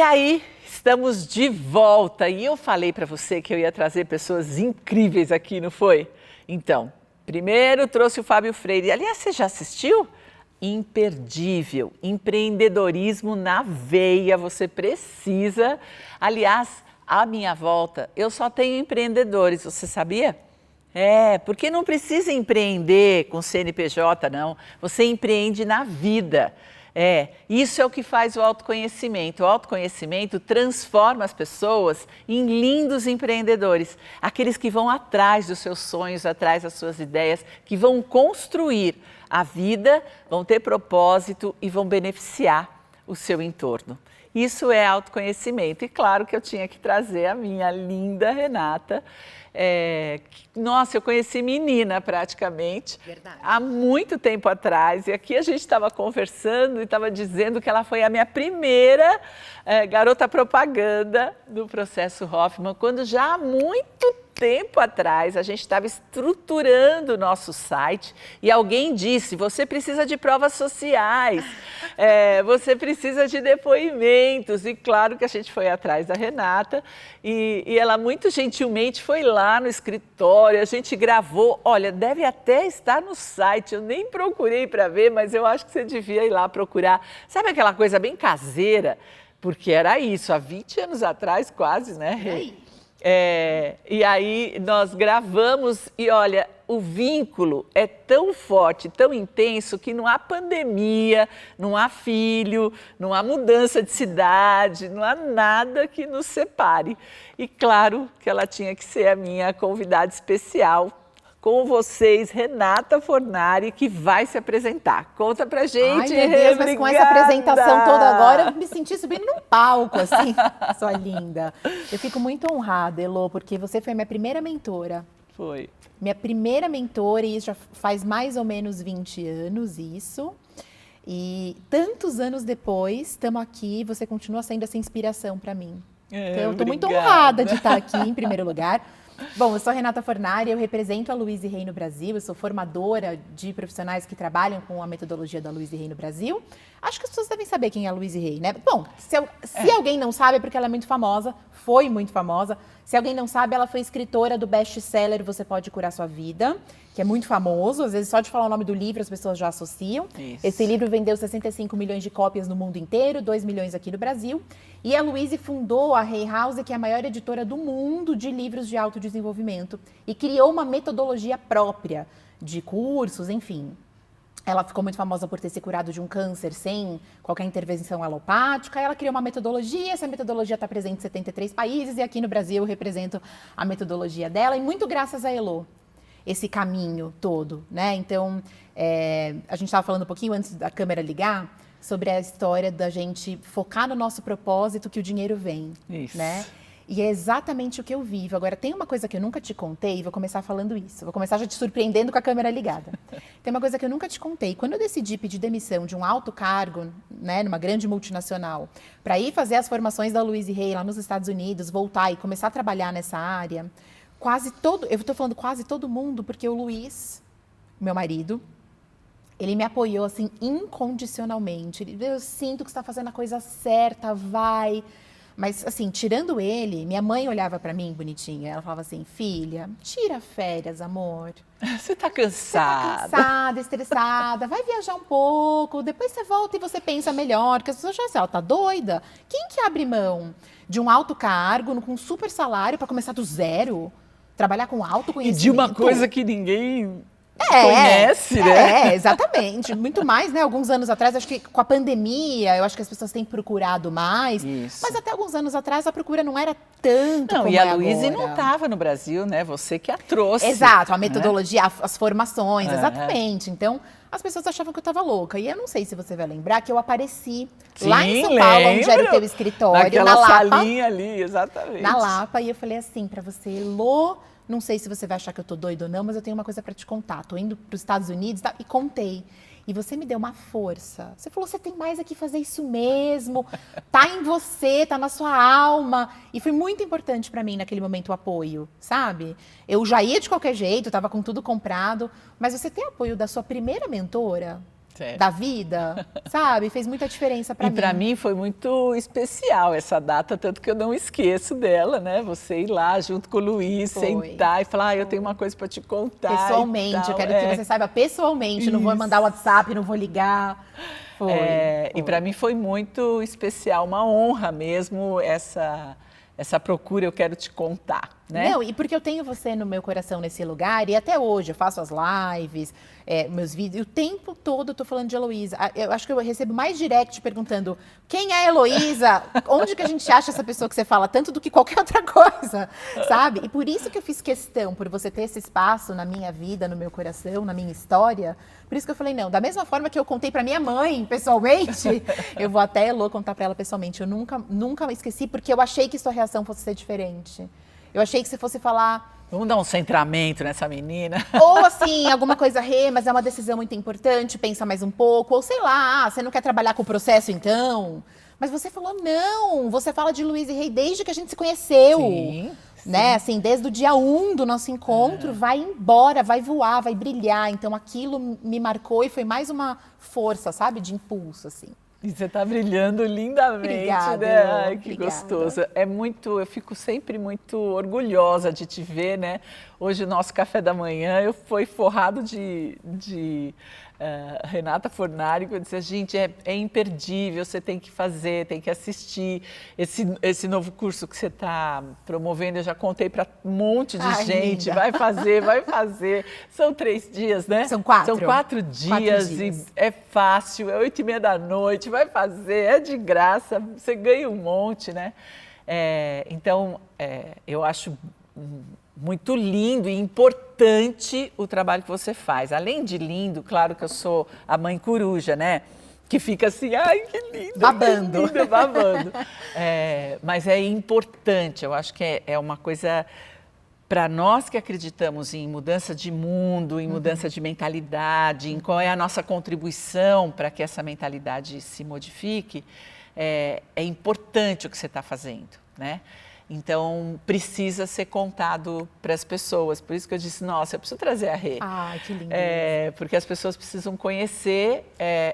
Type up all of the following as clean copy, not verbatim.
E aí, estamos de volta. E eu falei para você que eu ia trazer pessoas incríveis aqui, não foi? Então, primeiro trouxe o Fábio Freire. Aliás, você já assistiu? Imperdível, empreendedorismo na veia, você precisa. Aliás, à minha volta, eu só tenho empreendedores, você sabia? Porque não precisa empreender com CNPJ, não. Você empreende na vida. Isso é o que faz o autoconhecimento. O autoconhecimento transforma as pessoas em lindos empreendedores. Aqueles que vão atrás dos seus sonhos, atrás das suas ideias, que vão construir a vida, vão ter propósito e vão beneficiar o seu entorno. Isso é autoconhecimento. E claro que eu tinha que trazer a minha linda Renata. Nossa, eu conheci menina praticamente. Verdade. Há muito tempo atrás. E aqui a gente estava conversando e estava dizendo que ela foi a minha primeira garota propaganda do Processo Hoffman, quando já há muito tempo atrás a gente estava estruturando o nosso site e alguém disse: você precisa de provas sociais, você precisa de depoimentos. E claro que a gente foi atrás da Renata e ela muito gentilmente foi lá no escritório, a gente gravou. Olha, deve até estar no site, eu nem procurei para ver, mas eu acho que você devia ir lá procurar. Sabe aquela coisa bem caseira? Porque era isso, há 20 anos atrás quase, né? E aí nós gravamos e olha, o vínculo é tão forte, tão intenso que não há pandemia, não há filho, não há mudança de cidade, não há nada que nos separe. E claro que ela tinha que ser a minha convidada especial. Com vocês, Renata Fornari, que vai se apresentar. Conta pra gente. Ai, meu Deus, mas com essa apresentação toda agora, eu me senti subindo num palco, assim, sua linda. Eu fico muito honrada, Elô, porque você foi minha primeira mentora. Foi. Minha primeira mentora, e isso já faz mais ou menos 20 anos, isso. E tantos anos depois, estamos aqui, você continua sendo essa inspiração para mim. Então, eu estou muito honrada de estar aqui, em primeiro lugar. Bom, eu sou a Renata Fornari, eu represento a Louise Hay no Brasil, eu sou formadora de profissionais que trabalham com a metodologia da Louise Hay no Brasil. Acho que as pessoas devem saber quem é a Louise Hay, né? Bom, se alguém não sabe, é porque ela é muito famosa, foi muito famosa. Se alguém não sabe, ela foi escritora do best-seller Você Pode Curar Sua Vida, que é muito famoso, às vezes só de falar o nome do livro as pessoas já associam. Isso. Esse livro vendeu 65 milhões de cópias no mundo inteiro, 2 milhões aqui no Brasil. E a Louise fundou a Hay House, que é a maior editora do mundo de livros de autodesenvolvimento, e criou uma metodologia própria de cursos, enfim. Ela ficou muito famosa por ter se curado de um câncer sem qualquer intervenção alopática. Ela criou uma metodologia, essa metodologia está presente em 73 países e aqui no Brasil eu represento a metodologia dela e muito graças a Elô, esse caminho todo, né? Então, a gente estava falando um pouquinho antes da câmera ligar sobre a história da gente focar no nosso propósito que o dinheiro vem, isso, né? E é exatamente o que eu vivo. Agora, tem uma coisa que eu nunca te contei, vou começar falando isso. Vou começar já te surpreendendo com a câmera ligada. Tem uma coisa que eu nunca te contei. Quando eu decidi pedir demissão de um alto cargo, né, numa grande multinacional, para ir fazer as formações da Louise Hay lá nos Estados Unidos, voltar e começar a trabalhar nessa área, eu estou falando quase todo mundo, porque o Luiz, meu marido, ele me apoiou assim incondicionalmente. Eu sinto que você está fazendo a coisa certa, vai... Mas, assim, tirando ele, minha mãe olhava pra mim, bonitinha, ela falava assim: filha, tira férias, amor. Você tá cansada. Você tá cansada, estressada, vai viajar um pouco, depois você volta e você pensa melhor, porque as pessoas já dizem, ela tá doida. Quem que abre mão de um alto cargo, com um super salário, pra começar do zero, trabalhar com autoconhecimento? E de uma coisa que ninguém... conhece, né? Exatamente. Muito mais, né? Alguns anos atrás, acho que com a pandemia, eu acho que as pessoas têm procurado mais. Isso. Mas até alguns anos atrás, a procura não era tanto como e é a Louise agora. não estava no Brasil, né? Você que a trouxe. Exato, a metodologia, né? as formações, exatamente. Então, as pessoas achavam que eu estava louca. E eu não sei se você vai lembrar que eu apareci lá em São Paulo, onde era o teu escritório, naquela na Lapa. salinha ali, exatamente. Na Lapa, e eu falei assim pra você: Lô, não sei se você vai achar que eu tô doida ou não, mas eu tenho uma coisa pra te contar. Tô indo pros Estados Unidos, tá? E contei. E você me deu uma força. Você falou: você tem mais aqui fazer isso mesmo. Tá em você, tá na sua alma. E foi muito importante pra mim naquele momento o apoio, sabe? Eu já ia de qualquer jeito, tava com tudo comprado. Mas você ter apoio da sua primeira mentora, da vida, sabe? Fez muita diferença para mim. E para mim foi muito especial essa data, tanto que eu não esqueço dela, né? Você ir lá junto com o Luiz, sentar e falar, eu tenho uma coisa para te contar. Pessoalmente, eu quero que você saiba pessoalmente, não vou mandar WhatsApp, não vou ligar. Foi. E para mim foi muito especial, uma honra mesmo essa procura, eu quero te contar, né? Não, e porque eu tenho você no meu coração nesse lugar, e até hoje eu faço as lives, meus vídeos, e o tempo todo eu tô falando de Heloísa. Eu acho que eu recebo mais direct perguntando, quem é a Heloísa? Onde que a gente acha essa pessoa que você fala tanto do que qualquer outra coisa, sabe? E por isso que eu fiz questão, por você ter esse espaço na minha vida, no meu coração, na minha história, por isso que eu falei, não, da mesma forma que eu contei pra minha mãe, pessoalmente, eu vou até Elô contar pra ela pessoalmente. Eu nunca esqueci, porque eu achei que sua reação fosse ser diferente. Eu achei que você fosse falar... Vamos dar um centramento nessa menina. Ou assim, alguma coisa, mas é uma decisão muito importante, pensa mais um pouco. Ou sei lá, você não quer trabalhar com o processo então? Mas você falou, não, você fala de Luiz e Rei desde que a gente se conheceu. Sim. Né? Assim, desde o dia 1 do nosso encontro, vai embora, vai voar, vai brilhar. Então aquilo me marcou e foi mais uma força, sabe? De impulso, assim. E você está brilhando lindamente, obrigada, né? Ai, que obrigada. gostoso. Eu fico sempre muito orgulhosa de te ver, né? Hoje o nosso café da manhã foi forrado de Renata Fornari, que eu disse, gente, é imperdível, você tem que fazer, tem que assistir. Esse novo curso que você está promovendo, eu já contei para um monte de gente, linda. vai fazer. São 3 dias, né? São 4. São 4 dias e é fácil, é 8h30 da noite, vai fazer, é de graça, você ganha um monte, né? Então, eu acho muito lindo e importante o trabalho que você faz. Além de lindo, claro que eu sou a mãe coruja, né? Que fica assim, ai, que lindo. Babando. Que lindo, babando. Mas é importante, eu acho que é uma coisa... Para nós que acreditamos em mudança de mundo, em mudança de mentalidade, em qual é a nossa contribuição para que essa mentalidade se modifique, é importante o que você está fazendo, né? Então, precisa ser contado para as pessoas. Por isso que eu disse, nossa, eu preciso trazer a Rê. Ah, que lindo. Porque as pessoas precisam conhecer.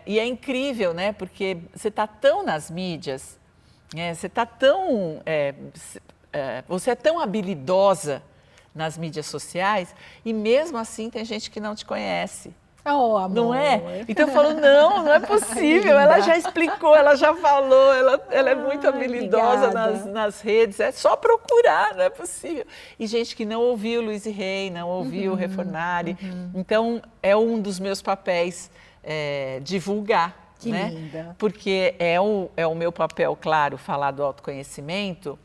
E é incrível, né? Porque você está tão nas mídias, você está tão... você é tão habilidosa nas mídias sociais e mesmo assim tem gente que não te conhece. Oh, amor. Não é? Então eu falo, não é possível. Ela já explicou, ela já falou, ela é muito habilidosa nas redes. É só procurar, não é possível. E gente que não ouviu Luiz e Rei, não ouviu Rê Fornari. Então é um dos meus papéis divulgar. Que né? linda. Porque é o meu papel, claro, falar do autoconhecimento.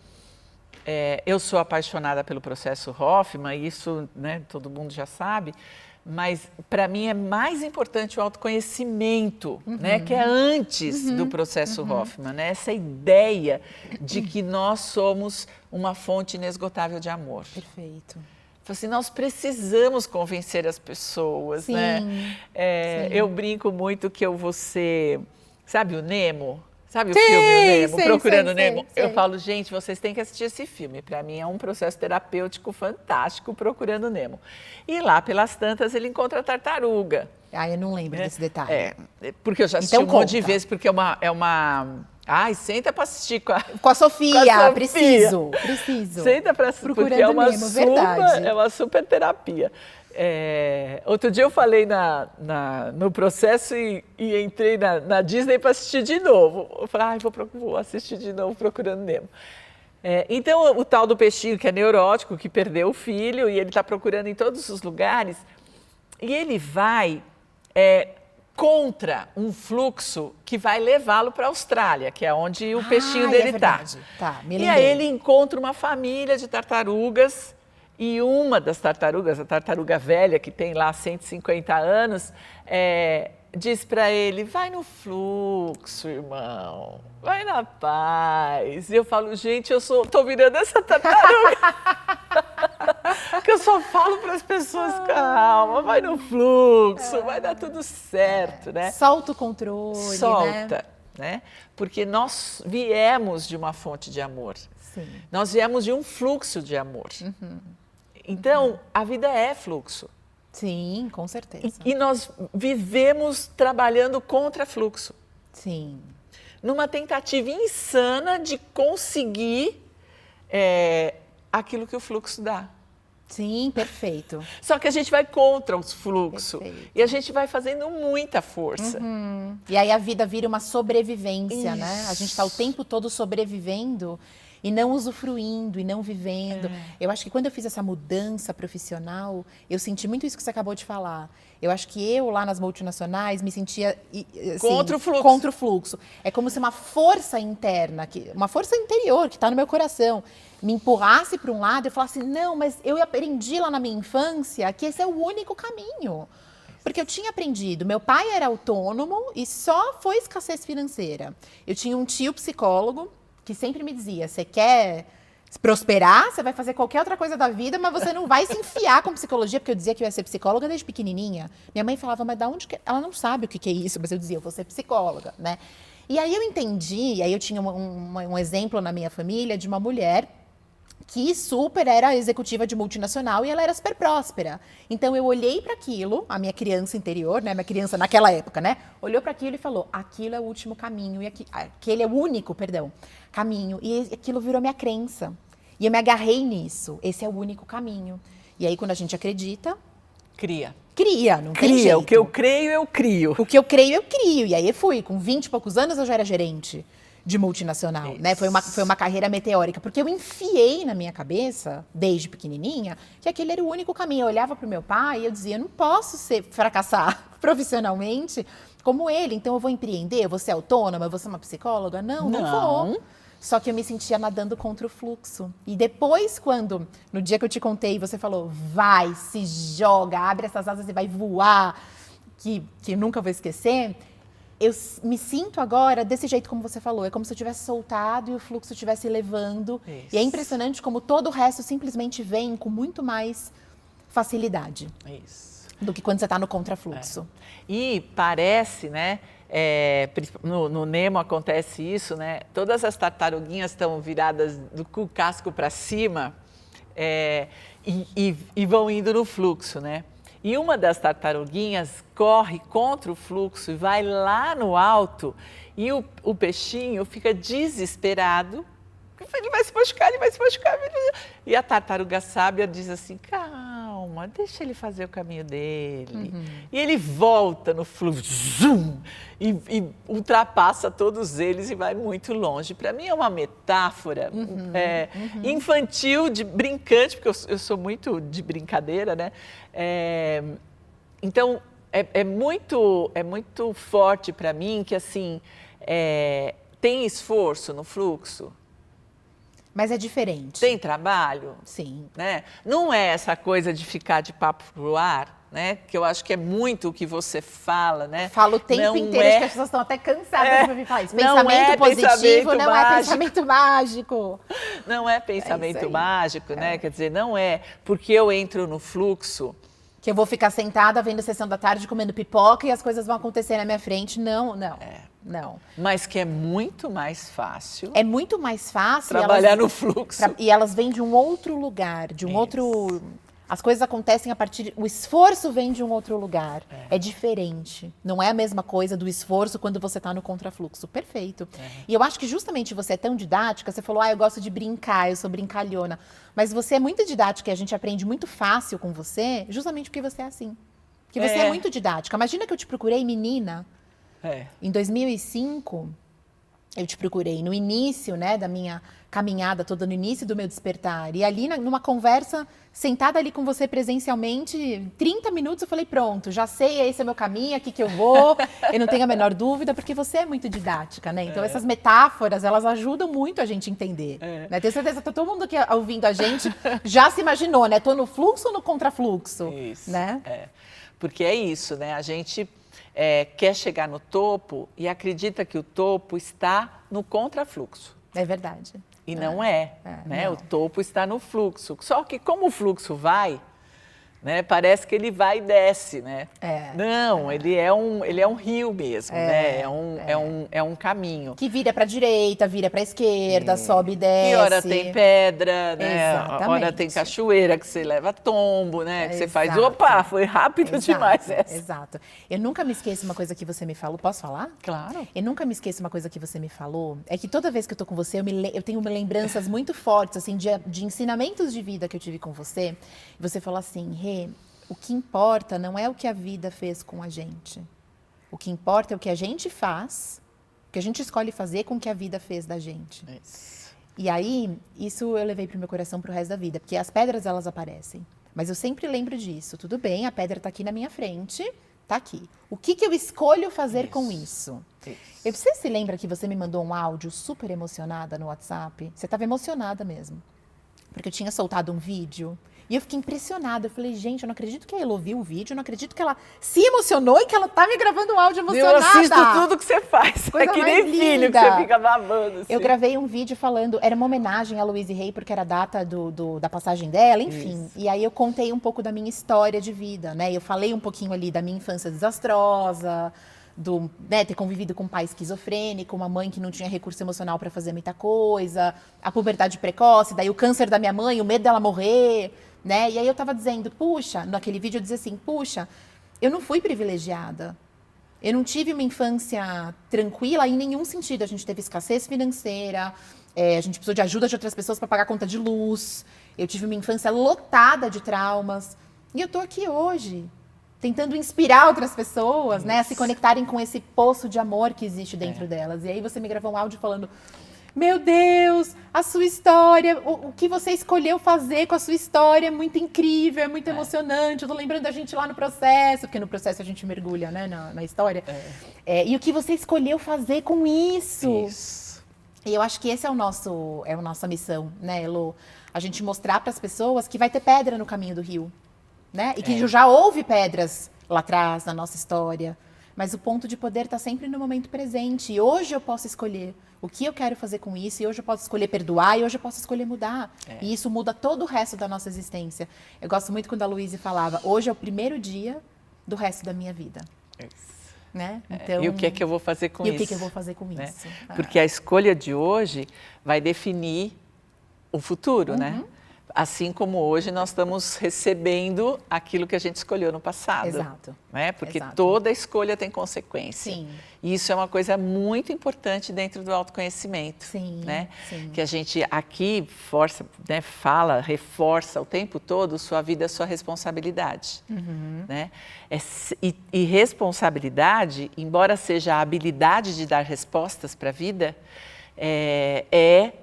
Eu sou apaixonada pelo processo Hoffman, isso, né, todo mundo já sabe. Mas, para mim, é mais importante o autoconhecimento, né? Que é antes do processo Hoffman, né? Essa ideia de que nós somos uma fonte inesgotável de amor. Perfeito. Então, assim, nós precisamos convencer as pessoas, Sim, né? sim. Eu brinco muito que eu vou ser... Sabe o Nemo? Sabe o filme o Nemo? Procurando Nemo? Sei. Eu falo, gente, vocês têm que assistir esse filme. Para mim é um processo terapêutico fantástico, Procurando Nemo. E lá, pelas tantas, ele encontra a tartaruga. Eu não lembro desse detalhe. Porque eu já assisti Então, um monte de conta. vezes, porque é uma... Ai, senta para assistir com a... Com a Sofia, preciso. Senta para assistir, porque é uma, Nemo, verdade. É uma super terapia. Outro dia eu falei no processo e entrei na Disney para assistir de novo. Eu falei, vou assistir de novo Procurando Nemo. Então, o tal do peixinho que é neurótico, que perdeu o filho, e ele está procurando em todos os lugares, e ele vai contra um fluxo que vai levá-lo para a Austrália, que é onde o peixinho dele está. Tá, me E lembrei. aí ele encontra uma família de tartarugas, e uma das tartarugas, a tartaruga velha, que tem lá 150 anos, diz para ele, vai no fluxo, irmão, vai na paz. E eu falo, gente, tô virando essa tartaruga. Porque eu só falo para as pessoas, calma, vai no fluxo, vai dar tudo certo, né? Solta o controle, Solta, né? Porque nós viemos de uma fonte de amor. Sim. Nós viemos de um fluxo de amor. Então, a vida é fluxo. Sim, com certeza. E nós vivemos trabalhando contra fluxo. Sim. Numa tentativa insana de conseguir aquilo que o fluxo dá. Sim, perfeito. Só que a gente vai contra os fluxos. Perfeito. E a gente vai fazendo muita força. E aí a vida vira uma sobrevivência, né? A gente está o tempo todo sobrevivendo e não usufruindo e não vivendo. Eu acho que quando eu fiz essa mudança profissional, eu senti muito isso que você acabou de falar. Eu acho que eu, lá nas multinacionais, me sentia assim, contra o fluxo. Contra o fluxo. É como se uma força interna, uma força interior que está no meu coração, me empurrasse para um lado e eu falasse, não, mas eu aprendi lá na minha infância que esse é o único caminho. Porque eu tinha aprendido, meu pai era autônomo e só foi escassez financeira. Eu tinha um tio psicólogo que sempre me dizia, você quer prosperar, você vai fazer qualquer outra coisa da vida, mas você não vai se enfiar com psicologia, porque eu dizia que eu ia ser psicóloga desde pequenininha. Minha mãe falava, mas da onde que... Ela não sabe o que é isso, mas eu dizia, eu vou ser psicóloga, né? E aí eu entendi, aí eu tinha um exemplo na minha família de uma mulher que super era executiva de multinacional e ela era super próspera. Então eu olhei para aquilo, a minha criança interior, né, minha criança naquela época, né, olhou para aquilo e falou: aquilo é o último caminho e aquele é o único, caminho. E aquilo virou minha crença. E eu me agarrei nisso. Esse é o único caminho. E aí quando a gente acredita, cria, não tem jeito. O que eu creio, eu crio. O que eu creio, eu crio. E aí eu fui, com 20 e poucos anos eu já era gerente de multinacional, né? Foi uma carreira meteórica, porque eu enfiei na minha cabeça, desde pequenininha, que aquele era o único caminho. Eu olhava para o meu pai e eu dizia, eu não posso fracassar profissionalmente como ele, então eu vou empreender, eu vou ser autônoma, eu vou ser uma psicóloga? Não vou. Só que eu me sentia nadando contra o fluxo. E depois, quando, no dia que eu te contei, você falou, vai, se joga, abre essas asas e vai voar, que nunca vou esquecer, eu me sinto agora desse jeito como você falou. É como se eu tivesse soltado e o fluxo estivesse levando. Isso. E é impressionante como todo o resto simplesmente vem com muito mais facilidade. Isso. Do que quando você está no contrafluxo. E parece, né? No Nemo acontece isso, né? Todas as tartaruguinhas estão viradas do casco para cima e vão indo no fluxo, né? E uma das tartaruguinhas corre contra o fluxo e vai lá no alto e o peixinho fica desesperado. Ele vai se machucar. E a tartaruga sábia diz assim, calma, deixa ele fazer o caminho dele. E ele volta no fluxo e ultrapassa todos eles e vai muito longe. Para mim é uma metáfora infantil, brincante, porque eu sou muito de brincadeira, né? Então, é muito forte para mim que, assim, tem esforço no fluxo. Mas é diferente. Tem trabalho? Sim. Né? Não é essa coisa de ficar de papo pro ar, né? Que eu acho que é muito o que você fala, né? Falo o tempo inteiro, acho que as pessoas estão até cansadas de me falar isso. Pensamento positivo não é pensamento mágico. Não é pensamento mágico, né? Quer dizer, não é porque eu entro no fluxo... Que eu vou ficar sentada vendo Sessão da Tarde, comendo pipoca e as coisas vão acontecer na minha frente. Não. Mas que é muito mais fácil. É muito mais fácil. Trabalhar no fluxo. E elas vêm de um outro lugar, de um outro... As coisas acontecem a partir... O esforço vem de um outro lugar. É diferente. Não é a mesma coisa do esforço quando você está no contrafluxo. Perfeito. E eu acho que justamente você é tão didática, você falou, eu gosto de brincar, eu sou brincalhona. Mas você é muito didática e a gente aprende muito fácil com você, justamente porque você é assim. Porque você é muito didática. Imagina que eu te procurei menina. Em 2005... Eu te procurei no início, né, da minha caminhada toda, no início do meu despertar. E ali, numa conversa, sentada ali com você presencialmente, 30 minutos eu falei, pronto, já sei, esse é o meu caminho, aqui que eu vou. Eu não tenho a menor dúvida, porque você é muito didática, né? Então, essas metáforas, elas ajudam muito a gente a entender. Né? Tenho certeza que todo mundo que ouvindo a gente já se imaginou, né? Tô no fluxo ou no contrafluxo? Isso, né? Porque é isso, né? A gente... quer chegar no topo e acredita que o topo está no contrafluxo. É verdade. E não é, né? Não. O topo está no fluxo. Só que como o fluxo vai, né? Parece que ele vai e desce, né? Não, ele é um rio mesmo, né? É um caminho. Que vira para a direita, vira para a esquerda, sobe e desce. E hora tem pedra, né? Exatamente. Hora tem cachoeira que você leva tombo, né? Que você faz, opa, foi rápido demais essa. Exato. Eu nunca me esqueço uma coisa que você me falou. Posso falar? Claro. Eu nunca me esqueço uma coisa que você me falou. É que toda vez que eu tô com você, eu tenho lembranças muito fortes, assim, de ensinamentos de vida que eu tive com você. E você falou assim, Rê, o que importa não é o que a vida fez com a gente. O que importa é o que a gente faz, o que a gente escolhe fazer com o que a vida fez da gente. Isso. E aí, isso eu levei pro meu coração pro resto da vida. Porque as pedras, elas aparecem. Mas eu sempre lembro disso. Tudo bem, a pedra tá aqui na minha frente, tá aqui. O que eu escolho fazer com isso? Você se lembra que você me mandou um áudio super emocionada no WhatsApp? Você estava emocionada mesmo. Porque eu tinha soltado um vídeo. E eu fiquei impressionada. Eu falei, gente, eu não acredito que a Elo viu o vídeo. Eu não acredito que ela se emocionou e que ela tá me gravando um áudio emocionada. Eu assisto tudo que você faz. Coisa é que nem filho que você fica babando. Assim. Eu gravei um vídeo falando... Era uma homenagem a Louise Hay, porque era a data da passagem dela, enfim. Isso. E aí eu contei um pouco da minha história de vida, né? Eu falei um pouquinho ali da minha infância desastrosa... ter convivido com um pai esquizofrênico, uma mãe que não tinha recurso emocional para fazer muita coisa, a puberdade precoce, daí o câncer da minha mãe, o medo dela morrer, né? E aí eu tava dizendo, puxa, naquele vídeo eu dizia assim, puxa, eu não fui privilegiada. Eu não tive uma infância tranquila em nenhum sentido. A gente teve escassez financeira, a gente precisou de ajuda de outras pessoas para pagar a conta de luz. Eu tive uma infância lotada de traumas. E eu tô aqui hoje, tentando inspirar outras pessoas, né, a se conectarem com esse poço de amor que existe dentro delas. E aí você me gravou um áudio falando, meu Deus, a sua história, o que você escolheu fazer com a sua história é muito incrível, é muito emocionante. Eu tô lembrando da gente lá no processo, porque no processo a gente mergulha, né, na história. E o que você escolheu fazer com isso? E eu acho que esse é a nossa missão, né, Elo? A gente mostrar para as pessoas que vai ter pedra no caminho do rio. Né? E que já houve pedras lá atrás na nossa história, mas o ponto de poder está sempre no momento presente. E hoje eu posso escolher o que eu quero fazer com isso, e hoje eu posso escolher perdoar, e hoje eu posso escolher mudar. E isso muda todo o resto da nossa existência. Eu gosto muito quando a Louise falava, hoje é o primeiro dia do resto da minha vida. Né? Então, e o que é que eu vou fazer com isso? E o que eu vou fazer com isso? Porque a escolha de hoje vai definir o futuro, né? Assim como hoje nós estamos recebendo aquilo que a gente escolheu no passado. Exato. Né? Porque toda escolha tem consequência. Sim. E isso é uma coisa muito importante dentro do autoconhecimento. Sim, né? sim. Que a gente aqui reforça o tempo todo, sua vida é sua responsabilidade. Né? E responsabilidade, embora seja a habilidade de dar respostas para a vida, é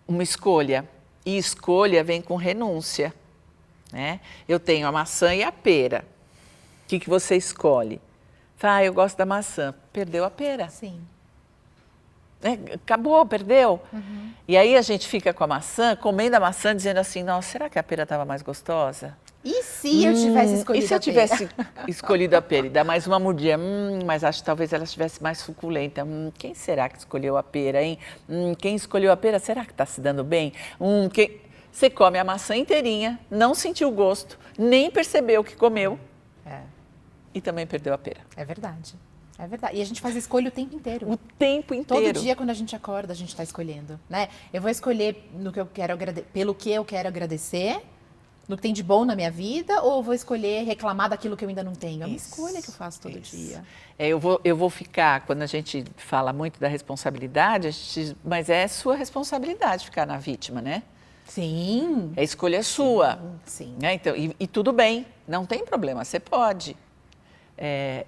uma escolha. E escolha vem com renúncia, né? Eu tenho a maçã e a pera. O que você escolhe? Eu gosto da maçã. Perdeu a pera. Sim. Acabou, perdeu. E aí a gente fica com a maçã, comendo a maçã, dizendo assim, nossa, será que a pera estava mais gostosa? E se eu tivesse escolhido a pera? E se eu tivesse escolhido a pera e dar mais uma mordida? Mas acho que talvez ela estivesse mais suculenta. Quem será que escolheu a pera, hein? Quem escolheu a pera, será que está se dando bem? Você come a maçã inteirinha, não sentiu o gosto, nem percebeu o que comeu e também perdeu a pera. É verdade. É verdade. E a gente faz escolha o tempo inteiro. O tempo inteiro. Todo dia, quando a gente acorda, a gente está escolhendo, né? Eu vou escolher pelo que eu quero agradecer, no que tem de bom na minha vida, ou eu vou escolher reclamar daquilo que eu ainda não tenho? É uma escolha que eu faço todo dia. Eu vou ficar, quando a gente fala muito da responsabilidade, mas é sua responsabilidade ficar na vítima, né? Sim. É escolha sua. Sim. Né? Então, e tudo bem, não tem problema, você pode.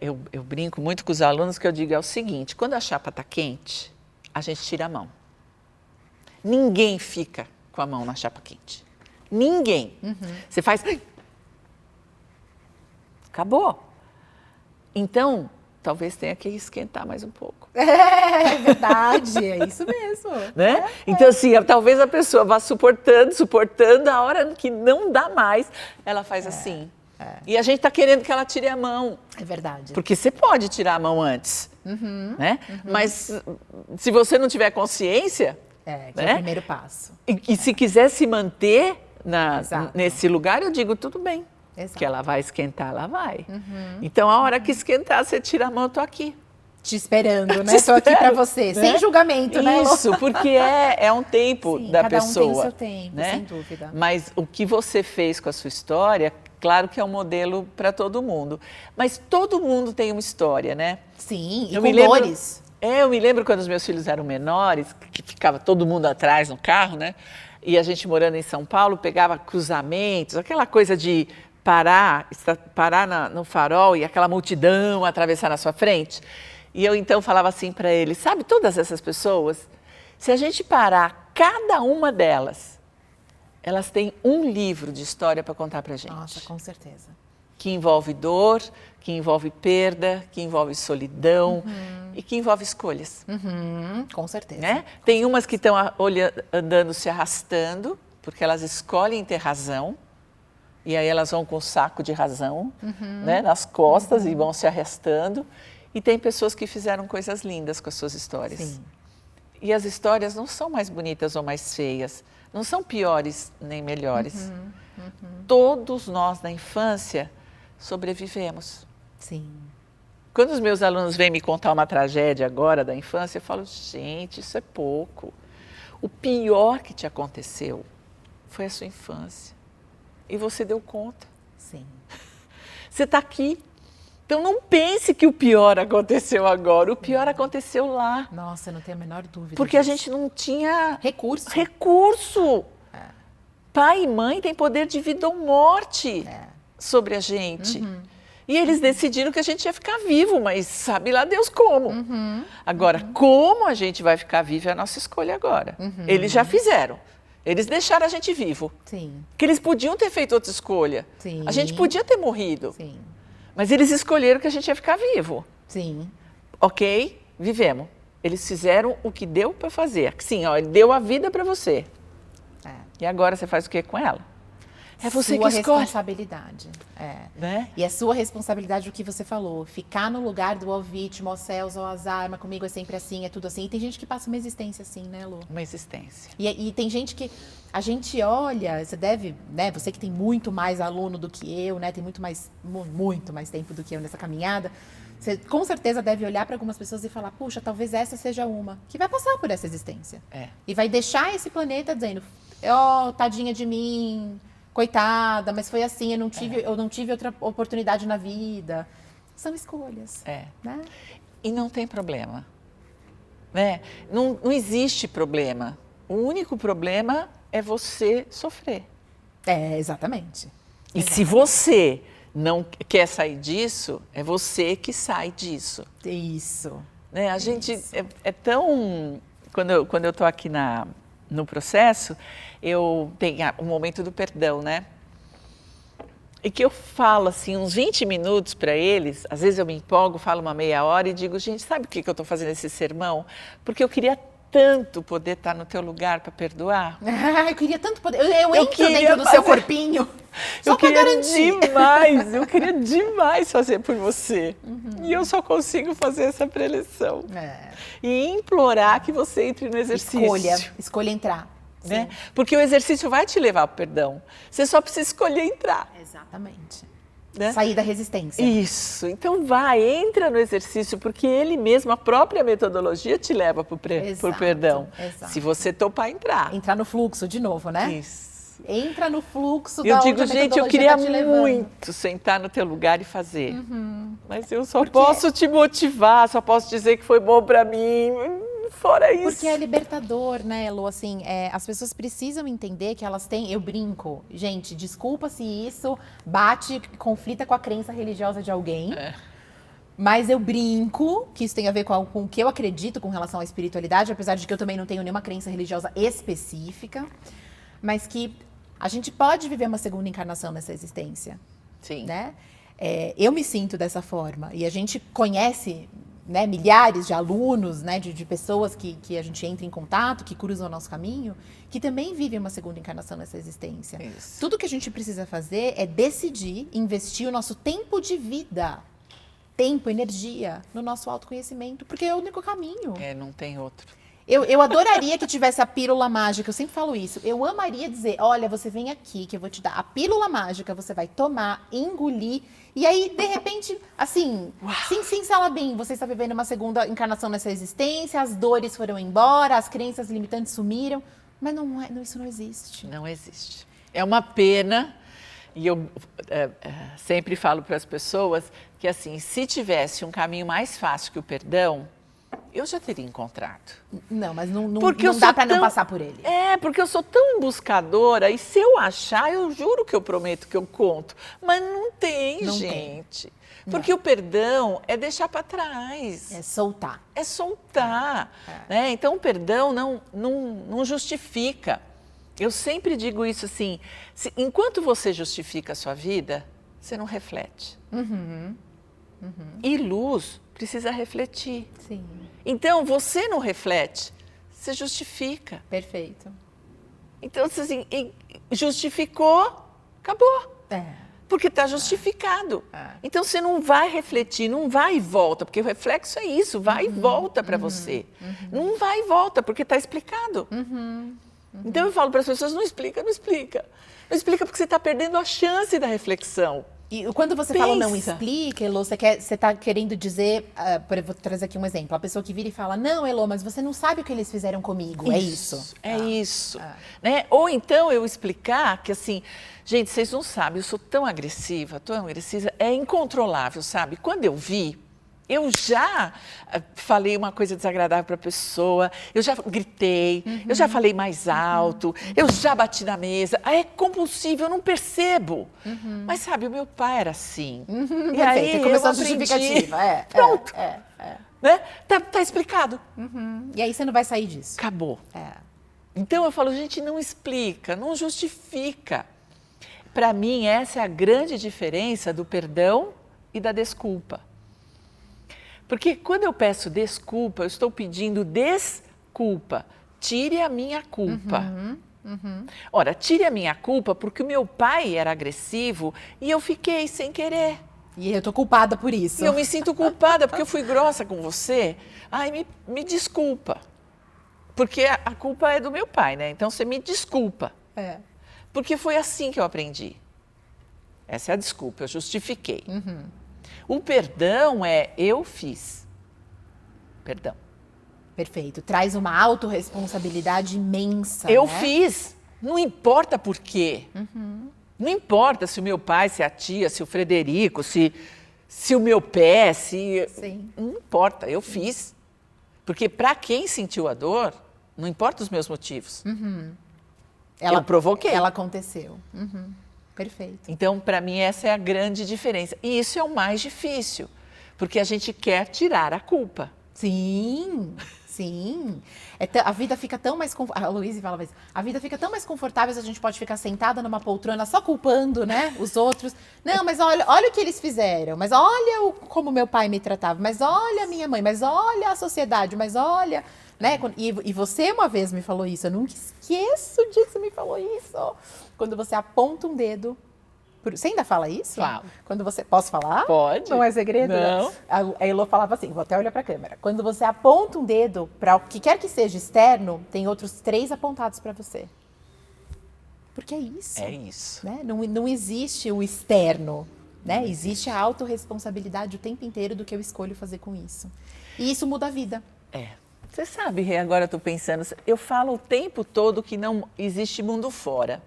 Eu brinco muito com os alunos que eu digo é o seguinte, quando a chapa está quente, a gente tira a mão. Ninguém fica com a mão na chapa quente. Ninguém. Você faz... Acabou. Então, talvez tenha que esquentar mais um pouco. É verdade, é isso mesmo. Né? Então, assim, talvez a pessoa vá suportando, a hora que não dá mais, ela faz assim. E a gente está querendo que ela tire a mão. É verdade. Porque você pode tirar a mão antes, né? Mas se você não tiver consciência... que é o primeiro passo. E se quiser se manter nesse lugar, eu digo, tudo bem. Exato. Que ela vai esquentar, ela vai. Então, a hora que esquentar, você tira a mão, eu tô aqui. Te esperando, né? Tô aqui para você, sem julgamento, né? Isso, porque é um tempo da pessoa. Cada um tem o seu tempo, né? sem dúvida. Mas o que você fez com a sua história, claro que é um modelo para todo mundo. Mas todo mundo tem uma história, né? Sim, e com dores. Eu me lembro quando os meus filhos eram menores, que ficava todo mundo atrás no carro, né? E a gente morando em São Paulo, pegava cruzamentos, aquela coisa de parar no farol e aquela multidão atravessar na sua frente. E eu então falava assim para eles, sabe, todas essas pessoas, se a gente parar cada uma delas, elas têm um livro de história para contar para a gente. Nossa, com certeza. Que envolve dor, que envolve perda, que envolve solidão e que envolve escolhas. Com certeza. Né? Tem umas que estão andando se arrastando, porque elas escolhem ter razão, e aí elas vão com o saco de razão né, nas costas e vão se arrastando. E tem pessoas que fizeram coisas lindas com as suas histórias. Sim. E as histórias não são mais bonitas ou mais feias, não são piores nem melhores. Todos nós na infância sobrevivemos. Sim. Quando os meus alunos vêm me contar uma tragédia agora da infância, eu falo, gente, isso é pouco. O pior que te aconteceu foi a sua infância. E você deu conta. Sim. Você está aqui. Então não pense que o pior aconteceu agora. O pior aconteceu lá. Nossa, eu não tenho a menor dúvida Porque disso. a gente não tinha... Recurso. Pai e mãe têm poder de vida ou morte sobre a gente. E eles decidiram que a gente ia ficar vivo, mas sabe lá Deus como. Agora, como a gente vai ficar vivo é a nossa escolha agora. Eles já fizeram. Eles deixaram a gente vivo. Sim. Porque eles podiam ter feito outra escolha. Sim. A gente podia ter morrido. Sim. Mas eles escolheram que a gente ia ficar vivo. Sim. Ok? Vivemos. Eles fizeram o que deu para fazer. Sim, ó, ele deu a vida para você. E agora você faz o que com ela? É você que escolhe. Sua responsabilidade. Né? E é sua responsabilidade o que você falou. Ficar no lugar do ó vítima, ó céus, ó azar, mas comigo é sempre assim, é tudo assim. E tem gente que passa uma existência assim, né, Lu? Uma existência. E tem gente que a gente olha, você deve, né? Você que tem muito mais aluno do que eu, né? Tem muito mais tempo do que eu nessa caminhada. Você com certeza deve olhar para algumas pessoas e falar, puxa, talvez essa seja uma que vai passar por essa existência. E vai deixar esse planeta dizendo, ó, tadinha de mim, coitada, mas foi assim, eu não tive outra oportunidade na vida. São escolhas. Né? E não tem problema. Né? Não existe problema. O único problema é você sofrer. Exatamente. E se você não quer sair disso, é você que sai disso. Isso. Né? A gente é tão... Quando eu estou aqui no processo, eu tenho um momento do perdão, né? E que eu falo assim, uns 20 minutos para eles, às vezes eu me empolgo, falo uma meia hora e digo, gente, sabe por que eu estou fazendo esse sermão? Porque eu queria tanto poder estar no teu lugar para perdoar. Eu queria tanto poder. Eu entro dentro do seu corpinho. Eu queria demais fazer por você. E eu só consigo fazer essa preleção. E implorar que você entre no exercício. Escolha entrar. Né? Porque o exercício vai te levar ao perdão. Você só precisa escolher entrar. Exatamente. Né? Sair da resistência. Isso. Então entra no exercício, porque ele mesmo, a própria metodologia te leva para o perdão. Exato. Se você topar entrar. Entrar no fluxo de novo, né? Isso. Entra no fluxo da onde a metodologia gente, eu queria muito sentar no teu lugar e fazer. Mas eu só posso te motivar, só posso dizer que foi bom para mim. Fora isso. Porque é libertador, né, Lu? Assim, as pessoas precisam entender que elas têm... Eu brinco. Gente, desculpa se isso conflita com a crença religiosa de alguém. Mas eu brinco que isso tem a ver com o que eu acredito com relação à espiritualidade, apesar de que eu também não tenho nenhuma crença religiosa específica. Mas que a gente pode viver uma segunda encarnação nessa existência. Sim. Né? Eu me sinto dessa forma. E a gente conhece... Né, milhares de alunos, né, de pessoas que a gente entra em contato, que cruzam o nosso caminho, que também vivem uma segunda encarnação nessa existência. Isso. Tudo que a gente precisa fazer é decidir investir o nosso tempo de vida, tempo, energia, no nosso autoconhecimento, porque é o único caminho. Não tem outro. Eu adoraria que tivesse a pílula mágica, eu sempre falo isso. Eu amaria dizer, olha, você vem aqui que eu vou te dar a pílula mágica, você vai tomar, engolir, e aí, de repente, assim, sim, Salabim, você está vivendo uma segunda encarnação nessa existência, as dores foram embora, as crenças limitantes sumiram, mas isso não existe. Não existe. É uma pena, e eu sempre falo para as pessoas que, assim, se tivesse um caminho mais fácil que o perdão, eu já teria encontrado. Não, mas não dá para não passar por ele. Porque eu sou tão buscadora e se eu achar, eu juro que eu prometo que eu conto. Mas não tem, gente. Porque o perdão é deixar para trás. É soltar. É soltar. Né? Então, o perdão não justifica. Eu sempre digo isso assim, enquanto você justifica a sua vida, você não reflete. E luz precisa refletir. Sim. Então, você não reflete, você justifica. Perfeito. Então, assim, justificou, acabou. Porque está justificado. Então, você não vai refletir, não vai e volta, porque o reflexo é isso, vai e volta para você. Não vai e volta, porque está explicado. Então, eu falo para as pessoas, não explica. Não explica porque você está perdendo a chance da reflexão. E quando você fala não explica, Elô, você está querendo dizer, vou trazer aqui um exemplo, a pessoa que vira e fala, não, Elô, mas você não sabe o que eles fizeram comigo, é isso. É isso. Né? Ou então eu explicar que assim, gente, vocês não sabem, eu sou tão agressiva, é incontrolável, sabe? Quando eu vi, eu já falei uma coisa desagradável para a pessoa, eu já gritei, eu já falei mais alto, eu já bati na mesa. É compulsivo, eu não percebo. Mas sabe, o meu pai era assim. E aí começou eu a justificativa. Pronto. Né? Tá explicado. E aí você não vai sair disso. Acabou. Então eu falo, gente, não explica, não justifica. Para mim, essa é a grande diferença do perdão e da desculpa. Porque quando eu peço desculpa, eu estou pedindo desculpa. Tire a minha culpa. Ora, tire a minha culpa porque o meu pai era agressivo e eu fiquei sem querer. E eu tô culpada por isso. E eu me sinto culpada porque eu fui grossa com você. Ai, me desculpa. Porque a culpa é do meu pai, né? Então você me desculpa. Porque foi assim que eu aprendi. Essa é a desculpa, eu justifiquei. O perdão eu fiz. Perdão. Perfeito. Traz uma autorresponsabilidade imensa. Eu fiz. Não importa por quê. Não importa se o meu pai, se a tia, se o Frederico, se o meu pé, Sim. Não importa, eu fiz. Porque para quem sentiu a dor, não importa os meus motivos. Eu provoquei. Ela aconteceu. Perfeito. Então, para mim, essa é a grande diferença. E isso é o mais difícil, porque a gente quer tirar a culpa. Sim. A vida fica tão mais confortável. A Luísa falava isso. A vida fica tão mais confortável se a gente pode ficar sentada numa poltrona só culpando, né, os outros. Não, mas olha o que eles fizeram. Mas olha como meu pai me tratava. Mas olha a minha mãe. Mas olha a sociedade. Mas olha... Né? E você uma vez me falou isso, eu nunca esqueço disso, você me falou isso. Quando você aponta um dedo... Você ainda fala isso? Falo. Quando você... Posso falar? Pode. Não é segredo? Não. Né? A Elô falava assim, vou até olhar para a câmera. Quando você aponta um dedo para o que quer que seja externo, tem outros 3 apontados para você. Porque é isso. É isso. Né? Não existe o externo. Né? Existe a autorresponsabilidade o tempo inteiro do que eu escolho fazer com isso. E isso muda a vida. Você sabe, agora eu estou pensando, eu falo o tempo todo que não existe mundo fora,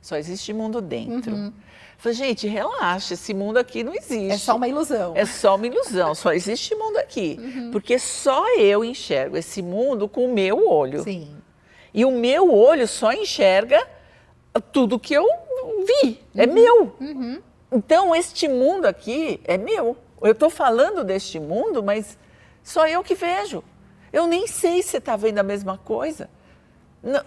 só existe mundo dentro. Eu falo, gente, relaxa, esse mundo aqui não existe. É só uma ilusão. É só uma ilusão, só existe mundo aqui. Porque só eu enxergo esse mundo com o meu olho. Sim. E o meu olho só enxerga tudo que eu vi, é meu. Então, este mundo aqui é meu. Eu estou falando deste mundo, mas só eu que vejo. Eu nem sei se você está vendo a mesma coisa. Não,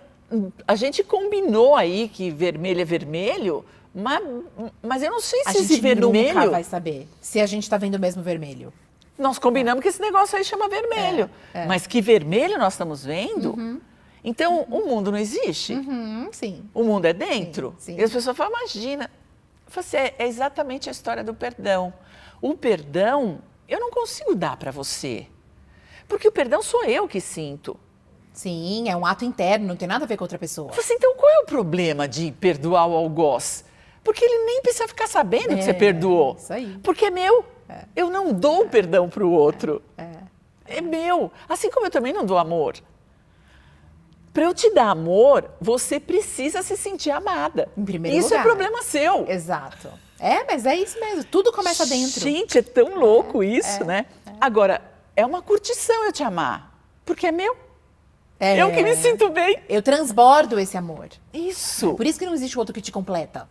a gente combinou aí que vermelho é vermelho, mas eu não sei se esse vermelho... A gente nunca vai saber se a gente está vendo o mesmo vermelho. Nós combinamos que esse negócio aí chama vermelho. Mas que vermelho nós estamos vendo? Então, o mundo não existe? Sim. O mundo é dentro? Sim. E as pessoas falam, imagina. Eu falo assim, é exatamente a história do perdão. O perdão, eu não consigo dar para você. Porque o perdão sou eu que sinto. Sim, é um ato interno, não tem nada a ver com outra pessoa. Eu falei assim, então qual é o problema de perdoar o algoz? Porque ele nem precisa ficar sabendo que você perdoou. Isso aí. Porque é meu. Eu não dou perdão para o outro. É meu. Assim como eu também não dou amor. Para eu te dar amor, você precisa se sentir amada. Em primeiro lugar. Isso é problema seu. Exato. Mas é isso mesmo. Tudo começa dentro. Gente, é tão louco isso, né? Agora, é uma curtição eu te amar. Porque é meu. Eu que me sinto bem. Eu transbordo esse amor. Isso. Por isso que não existe outro que te completa.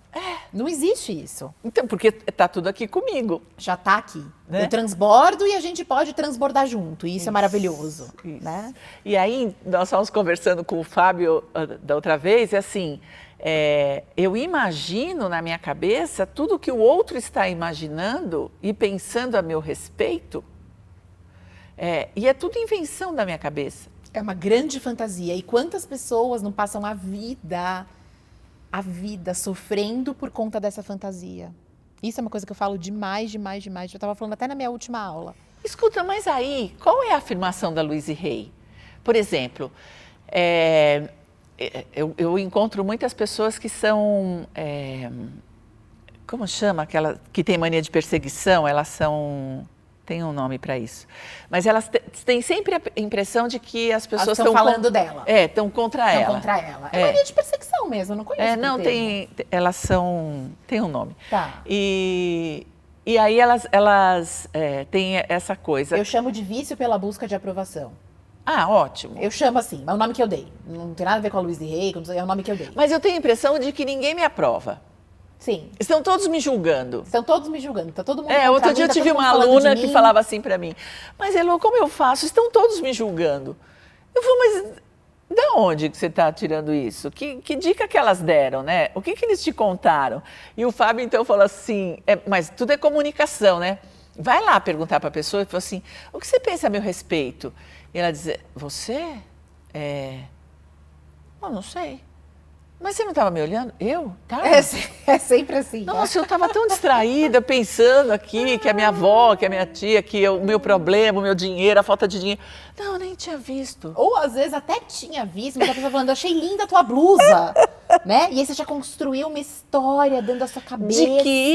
Não existe isso. Então, porque tá tudo aqui comigo. Já tá aqui. Né? Eu transbordo e a gente pode transbordar junto. E isso é maravilhoso. Né? E aí, nós estávamos conversando com o Fábio da outra vez, e assim, eu imagino na minha cabeça tudo que o outro está imaginando e pensando a meu respeito. E é tudo invenção da minha cabeça. É uma grande fantasia. E quantas pessoas não passam a vida sofrendo por conta dessa fantasia? Isso é uma coisa que eu falo demais. Eu estava falando até na minha última aula. Escuta, mas aí, qual é a afirmação da Louise Hay? Por exemplo, eu encontro muitas pessoas que são, como chama aquela que tem mania de perseguição? Elas são... Tem um nome para isso. Mas elas têm sempre a impressão de que as pessoas estão falando dela. Estão contra ela. Estão contra ela. É mania de perseguição mesmo, eu não conheço. Não, elas são... Tem um nome. Tá. E aí elas têm essa coisa. Eu chamo de vício pela busca de aprovação. Ah, ótimo. Eu chamo assim, é o nome que eu dei. Não tem nada a ver com a Louise Hay, é o nome que eu dei. Mas eu tenho a impressão de que ninguém me aprova. Sim. Estão todos me julgando. Estão todos me julgando. Tá todo mundo outro dia eu tive uma aluna que falava assim para mim, mas Elô, como eu faço? Estão todos me julgando. Eu falei, mas da onde que você está tirando isso? Que dica que elas deram, né? O que eles te contaram? E o Fábio então falou assim, mas tudo é comunicação, né? Vai lá perguntar para a pessoa e falou assim, o que você pensa a meu respeito? E ela diz, você? Eu não sei. Mas você não estava me olhando? Eu? Tá? É sempre assim. Nossa, eu estava tão distraída, pensando aqui que a minha avó, que a minha tia, que o meu problema, o meu dinheiro, a falta de dinheiro. Não, eu nem tinha visto. Ou às vezes até tinha visto, mas a pessoa falando, achei linda a tua blusa. Né? E aí você já construiu uma história dentro da sua cabeça. De que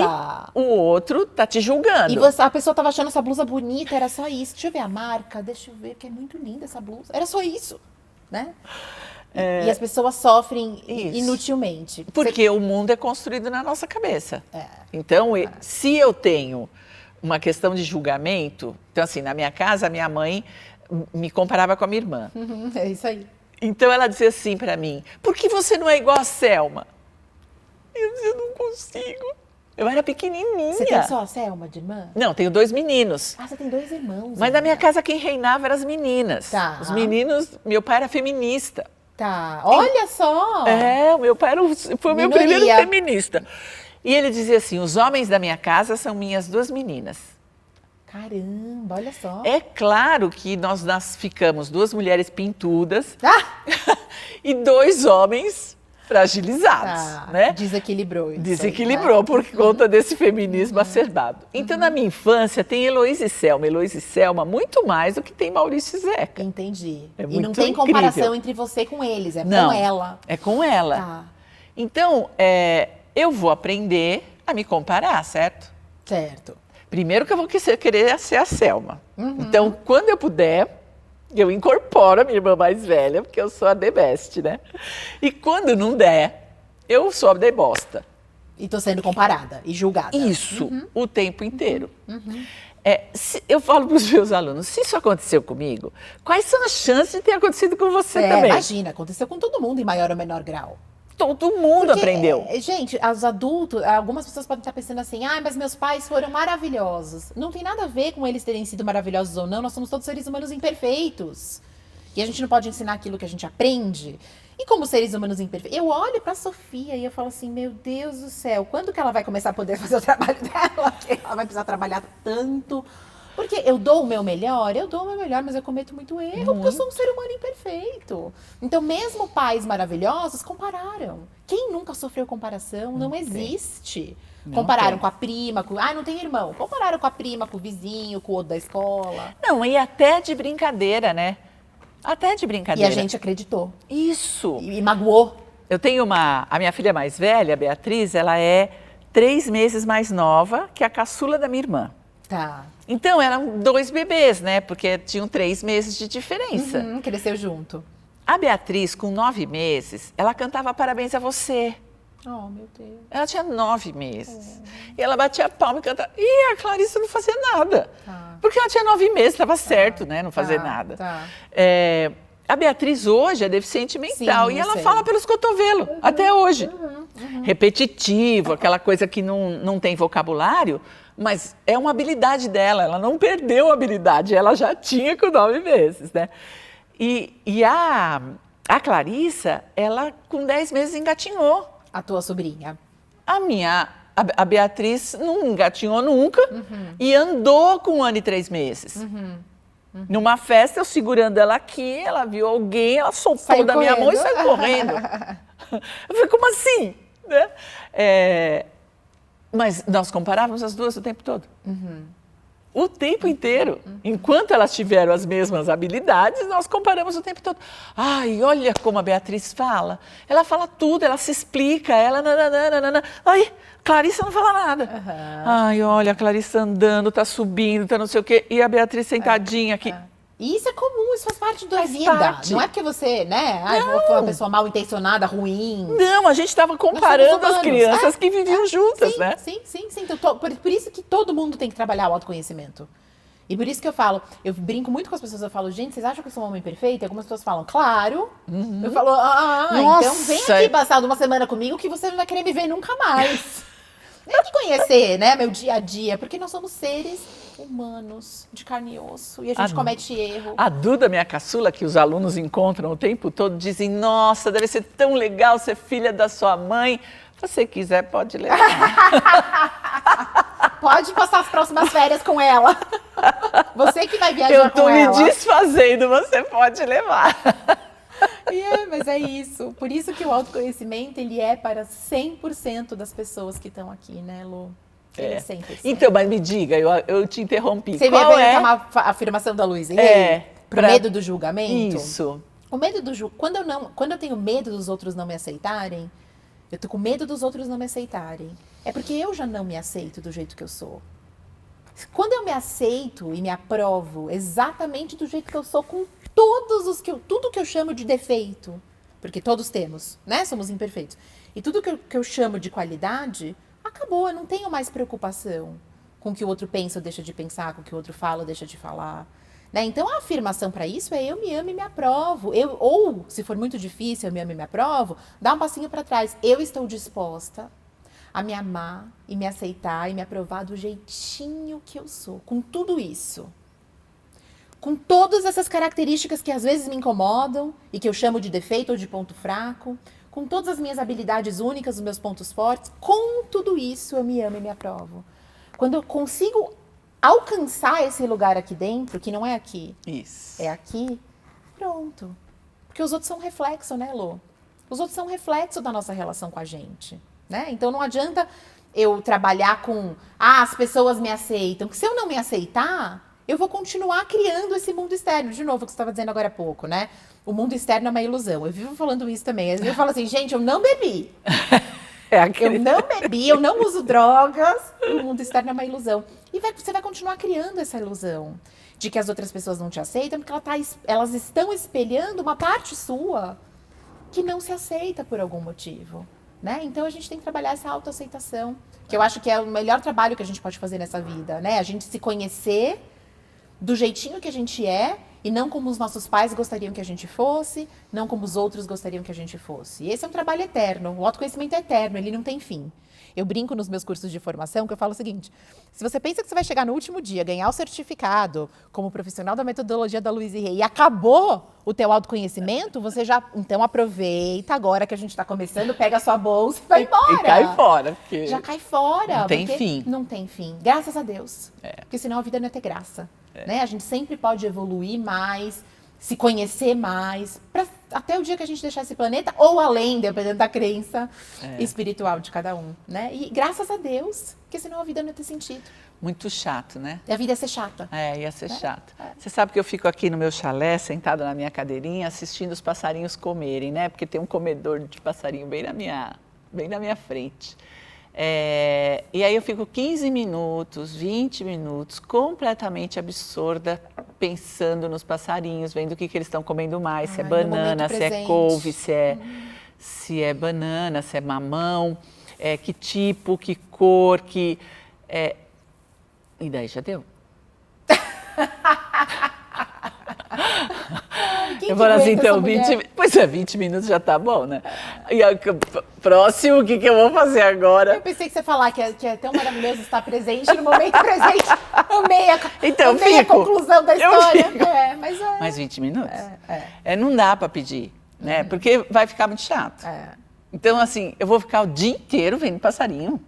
o outro tá te julgando. E a pessoa estava achando essa blusa bonita, era só isso. Deixa eu ver a marca, deixa eu ver, que é muito linda essa blusa. Era só isso, né? E as pessoas sofrem inutilmente. Porque o mundo é construído na nossa cabeça. Então, se eu tenho uma questão de julgamento... Então, assim, na minha casa, a minha mãe me comparava com a minha irmã. É isso aí. Então, ela dizia assim para mim, por que você não é igual a Selma? Eu dizia, eu não consigo. Eu era pequenininha. Você tem só a Selma de irmã? Não, tenho 2 meninos. Ah, você tem 2 irmãos. Mas na minha casa, quem reinava eram as meninas. Tá. Os meninos... Meu pai era feminista. Tá, olha só! O meu pai foi o meu primeiro feminista. E ele dizia assim, os homens da minha casa são minhas 2 meninas. Caramba, olha só. É claro que nós ficamos 2 mulheres pintudas e 2 homens fragilizados, né? Desequilibrou isso. Desequilibrou por conta desse feminismo acerbado. Então, na minha infância, tem Heloísa e Selma muito mais do que tem Maurício e Zeca. Entendi. É E muito não tem incrível. comparação entre você com eles, com ela. É com ela. Tá. Então, eu vou aprender a me comparar, certo? Certo. Primeiro que eu vou querer ser a Selma. Então, quando eu puder, eu incorporo a minha irmã mais velha, porque eu sou a The Best, né? E quando não der, eu sou a The Bosta. E tô sendo comparada e julgada. Isso, o tempo inteiro. Eu falo para os meus alunos, se isso aconteceu comigo, quais são as chances de ter acontecido com você também? Imagina, aconteceu com todo mundo em maior ou menor grau. Todo mundo aprendeu. Gente, os adultos, algumas pessoas podem estar pensando assim, mas meus pais foram maravilhosos. Não tem nada a ver com eles terem sido maravilhosos ou não, nós somos todos seres humanos imperfeitos. E a gente não pode ensinar aquilo que a gente aprende. E como seres humanos imperfeitos, eu olho pra Sofia e eu falo assim, meu Deus do céu, quando que ela vai começar a poder fazer o trabalho dela? Ela vai precisar trabalhar tanto. Porque eu dou o meu melhor, mas eu cometo muito erro, porque eu sou um ser humano imperfeito. Então, mesmo pais maravilhosos compararam. Quem nunca sofreu comparação? Não existe. Compararam com a prima, não tem irmão. Compararam com a prima, com o vizinho, com o outro da escola. Não, e até de brincadeira, né? Até de brincadeira. E a gente acreditou. Isso. E magoou. Eu tenho a minha filha mais velha, a Beatriz, ela é 3 meses mais nova que a caçula da minha irmã. Tá. Então, eram 2 bebês, né? Porque tinham 3 meses de diferença. Cresceu junto. A Beatriz, com 9 meses, ela cantava Parabéns a Você. Oh, meu Deus. Ela tinha 9 meses. E ela batia a palma e cantava. E a Clarissa não fazia nada. Porque ela tinha 9 meses, estava certo, né? Não fazer nada. A Beatriz hoje é deficiente mental. Sim, e ela fala pelos cotovelos, até hoje. Repetitivo, aquela coisa que não tem vocabulário. Mas é uma habilidade dela, ela não perdeu a habilidade, ela já tinha com 9 meses, né? E a Clarissa, ela com 10 meses engatinhou. A tua sobrinha. A Beatriz não engatinhou nunca e andou com 1 ano e 3 meses. Numa festa, eu segurando ela aqui, ela viu alguém, ela soltou da minha mão e saiu correndo. Eu falei, como assim? Né? Mas nós comparávamos as duas o tempo todo. O tempo inteiro. Enquanto elas tiveram as mesmas habilidades, nós comparamos o tempo todo. Ai, olha como a Beatriz fala. Ela fala tudo, ela se explica, ela... Nananana. Ai, Clarissa não fala nada. Ai, olha, a Clarissa andando, tá subindo, tá não sei o quê. E a Beatriz sentadinha aqui. E isso é comum, isso faz parte da vida. Não é porque você, né? Foi uma pessoa mal intencionada, ruim. Não, a gente estava comparando as crianças que viviam juntas, né? Sim. Então, por isso que todo mundo tem que trabalhar o autoconhecimento. E por isso que eu brinco muito com as pessoas, eu falo, gente, vocês acham que eu sou uma homem perfeita? E algumas pessoas falam, claro. Eu falo, então vem aqui passar uma semana comigo que você não vai querer me ver nunca mais. Tem que conhecer, né, meu dia a dia, porque nós somos seres humanos, de carne e osso, e a gente comete erro. A Duda, minha caçula, que os alunos encontram o tempo todo, dizem, nossa, deve ser tão legal ser filha da sua mãe. Se você quiser, pode levar. Pode passar as próximas férias com ela. Você que vai viajar com ela. Eu tô me desfazendo, você pode levar. Mas é isso. Por isso que o autoconhecimento, ele é para 100% das pessoas que estão aqui, né, Lu? Ele é 100%. Então, mas me diga, eu te interrompi. Você Qual é uma afirmação da Luísa? Pro medo do julgamento? Isso. O medo do julgamento. Quando eu tenho medo dos outros não me aceitarem, eu tô com medo dos outros não me aceitarem. É porque eu já não me aceito do jeito que eu sou. Quando eu me aceito e me aprovo exatamente do jeito que eu sou, com tudo que eu chamo de defeito, porque todos temos, né? Somos imperfeitos. E tudo que eu chamo de qualidade, acabou. Eu não tenho mais preocupação com o que o outro pensa ou deixa de pensar, com o que o outro fala ou deixa de falar. Né? Então, a afirmação para isso é eu me amo e me aprovo. Ou, se for muito difícil, eu me amo e me aprovo, dá um passinho para trás. Eu estou disposta a me amar e me aceitar e me aprovar do jeitinho que eu sou, com tudo isso. Com todas essas características que às vezes me incomodam e que eu chamo de defeito ou de ponto fraco, com todas as minhas habilidades únicas, os meus pontos fortes, com tudo isso eu me amo e me aprovo. Quando eu consigo alcançar esse lugar aqui dentro, que não é aqui, é aqui, pronto. Porque os outros são reflexo, né, Lô? Os outros são reflexo da nossa relação com a gente, né? Então não adianta eu trabalhar com, as pessoas me aceitam, que se eu não me aceitar, eu vou continuar criando esse mundo externo. De novo, o que você estava dizendo agora há pouco, né? O mundo externo é uma ilusão. Eu vivo falando isso também. Às vezes eu falo assim, gente, eu não bebi. Eu não bebi, eu não uso drogas. O mundo externo é uma ilusão. E você vai continuar criando essa ilusão de que as outras pessoas não te aceitam, porque elas estão espelhando uma parte sua que não se aceita por algum motivo. Né? Então a gente tem que trabalhar essa autoaceitação, que eu acho que é o melhor trabalho que a gente pode fazer nessa vida. Né? A gente se conhecer do jeitinho que a gente é, e não como os nossos pais gostariam que a gente fosse, não como os outros gostariam que a gente fosse. E esse é um trabalho eterno, o autoconhecimento é eterno, ele não tem fim. Eu brinco nos meus cursos de formação que eu falo o seguinte, se você pensa que você vai chegar no último dia, ganhar o certificado como profissional da metodologia da Louise Hay e acabou o teu autoconhecimento, você já, então aproveita agora que a gente está começando, pega a sua bolsa e vai embora. E cai fora. Porque já cai fora. Não tem fim. Não tem fim, graças a Deus. Porque senão a vida não ia ter graça. Né? A gente sempre pode evoluir mais, se conhecer mais, até o dia que a gente deixar esse planeta, ou além, dependendo da crença espiritual de cada um, né? E graças a Deus, porque senão a vida não ia ter sentido. Muito chato, né? E a vida ia ser chata. Ia ser chato. Você sabe que eu fico aqui no meu chalé, sentada na minha cadeirinha, assistindo os passarinhos comerem, né? Porque tem um comedor de passarinho bem na minha frente. E aí eu fico 15 minutos, 20 minutos, completamente absurda, pensando nos passarinhos, vendo o que eles estão comendo mais, se é banana, se é couve, se é banana, se é mamão, que tipo, que cor, que... E daí já deu? Eu falo assim, então, 20 minutos já tá bom, né? E próximo, o que eu vou fazer agora? Eu pensei que você ia falar que é tão maravilhoso estar presente no momento presente. Amei a conclusão da história. Mais 20 minutos? Não dá para pedir, né? Porque vai ficar muito chato. Então, assim, eu vou ficar o dia inteiro vendo passarinho.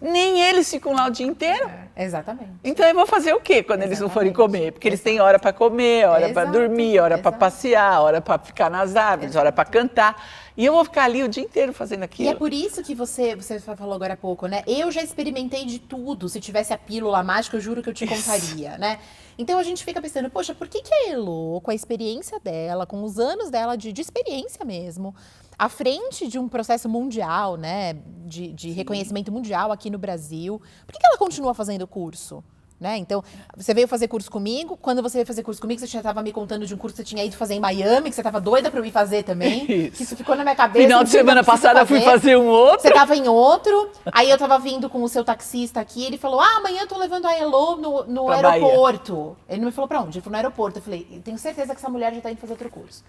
Nem eles ficam lá o dia inteiro. Exatamente. Então eu vou fazer o quê quando eles não forem comer? Porque eles têm hora para comer, hora para dormir, hora para passear, hora para ficar nas árvores, hora para cantar. E eu vou ficar ali o dia inteiro fazendo aquilo. E é por isso que você falou agora há pouco, né? Eu já experimentei de tudo. Se tivesse a pílula mágica, eu juro que eu te contaria, né? Então a gente fica pensando, poxa, por que a Elo, com a experiência dela, com os anos dela de experiência mesmo, à frente de um processo mundial, né, de reconhecimento mundial aqui no Brasil, por que ela continua fazendo curso? Né? Então, você veio fazer curso comigo, quando você veio fazer curso comigo, você já estava me contando de um curso que você tinha ido fazer em Miami, que você estava doida para eu ir fazer também, que isso ficou na minha cabeça. Final de semana passada eu fui fazer um outro. Você estava em outro, aí eu estava vindo com o seu taxista aqui, ele falou, amanhã eu tô levando a Elo no aeroporto. Bahia. Ele não me falou para onde, ele falou no aeroporto. Eu falei, tenho certeza que essa mulher já está indo fazer outro curso.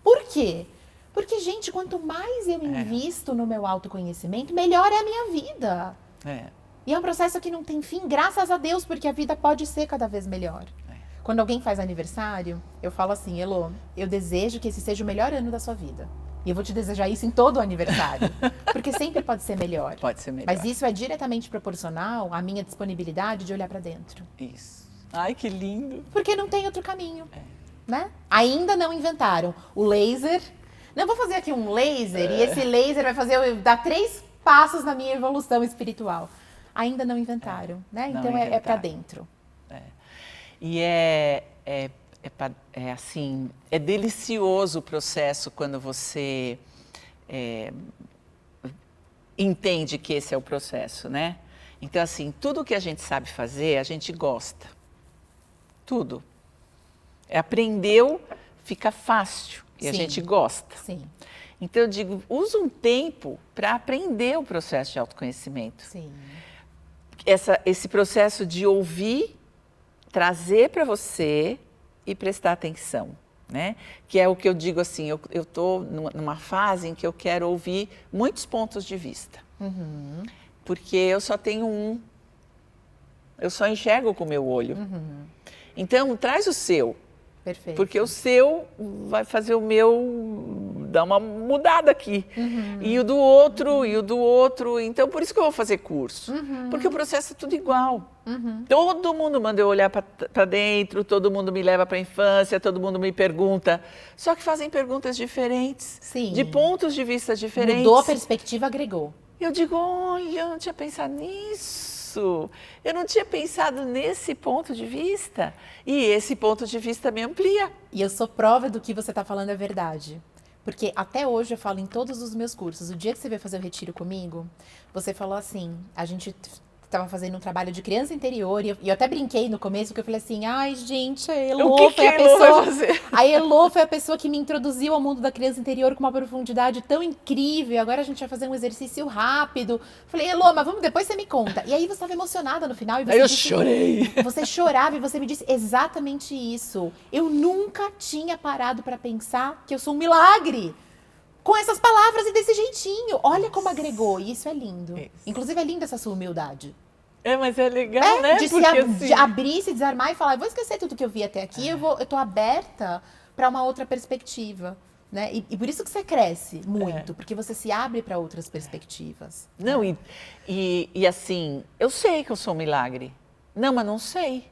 Por quê? Porque, gente, quanto mais eu invisto no meu autoconhecimento, melhor é a minha vida. E é um processo que não tem fim, graças a Deus, porque a vida pode ser cada vez melhor. Quando alguém faz aniversário, eu falo assim, Elo, eu desejo que esse seja o melhor ano da sua vida. E eu vou te desejar isso em todo o aniversário. Porque sempre pode ser melhor. Pode ser melhor. Mas isso é diretamente proporcional à minha disponibilidade de olhar para dentro. Isso. Ai, que lindo. Porque não tem outro caminho. Né? Ainda não inventaram o laser. Não, vou fazer aqui um laser e esse laser vai fazer eu dar 3 passos na minha evolução espiritual. Ainda não inventaram, né? Então é para dentro. E assim, é delicioso o processo quando você entende que esse é o processo, né? Então, assim, tudo que a gente sabe fazer, a gente gosta. Tudo. Aprendeu, fica fácil. E a gente gosta. Sim. Então, eu digo, usa um tempo para aprender o processo de autoconhecimento. Sim. Esse processo de ouvir, trazer para você e prestar atenção, né? Que é o que eu digo assim, eu estou numa fase em que eu quero ouvir muitos pontos de vista. Porque eu só tenho um. Eu só enxergo com o meu olho. Então, traz o seu. Perfeito. Porque o seu vai fazer o meu dar uma mudada aqui. E o do outro. Então, por isso que eu vou fazer curso. Porque o processo é tudo igual. Todo mundo manda eu olhar para dentro, todo mundo me leva para a infância, todo mundo me pergunta. Só que fazem perguntas diferentes. Sim. De pontos de vista diferentes. Mudou a perspectiva, agregou. Eu digo, olha, eu não tinha pensado nisso. Eu não tinha pensado nesse ponto de vista. E esse ponto de vista me amplia. E eu sou prova do que você está falando é verdade. Porque até hoje eu falo em todos os meus cursos. O dia que você veio fazer o retiro comigo, você falou assim, a gente estava fazendo um trabalho de criança interior, e eu até brinquei no começo, porque eu falei assim, ai gente, a Elo foi a pessoa... A Elo foi a pessoa que me introduziu ao mundo da criança interior com uma profundidade tão incrível, agora a gente vai fazer um exercício rápido. Falei, Elo, mas vamos, depois você me conta. E aí você estava emocionada no final. E você aí chorei. Você chorava e você me disse exatamente isso. Eu nunca tinha parado para pensar que eu sou um milagre. Com essas palavras e desse jeitinho. Olha como agregou. E isso é lindo. Isso. Inclusive, é linda essa sua humildade. Mas é legal, né? De abrir, se desarmar e falar, eu vou esquecer tudo que eu vi até aqui, eu tô aberta para uma outra perspectiva. Né? E por isso que você cresce muito, porque você se abre para outras perspectivas. Não, e assim, eu sei que eu sou um milagre. Não, mas não sei.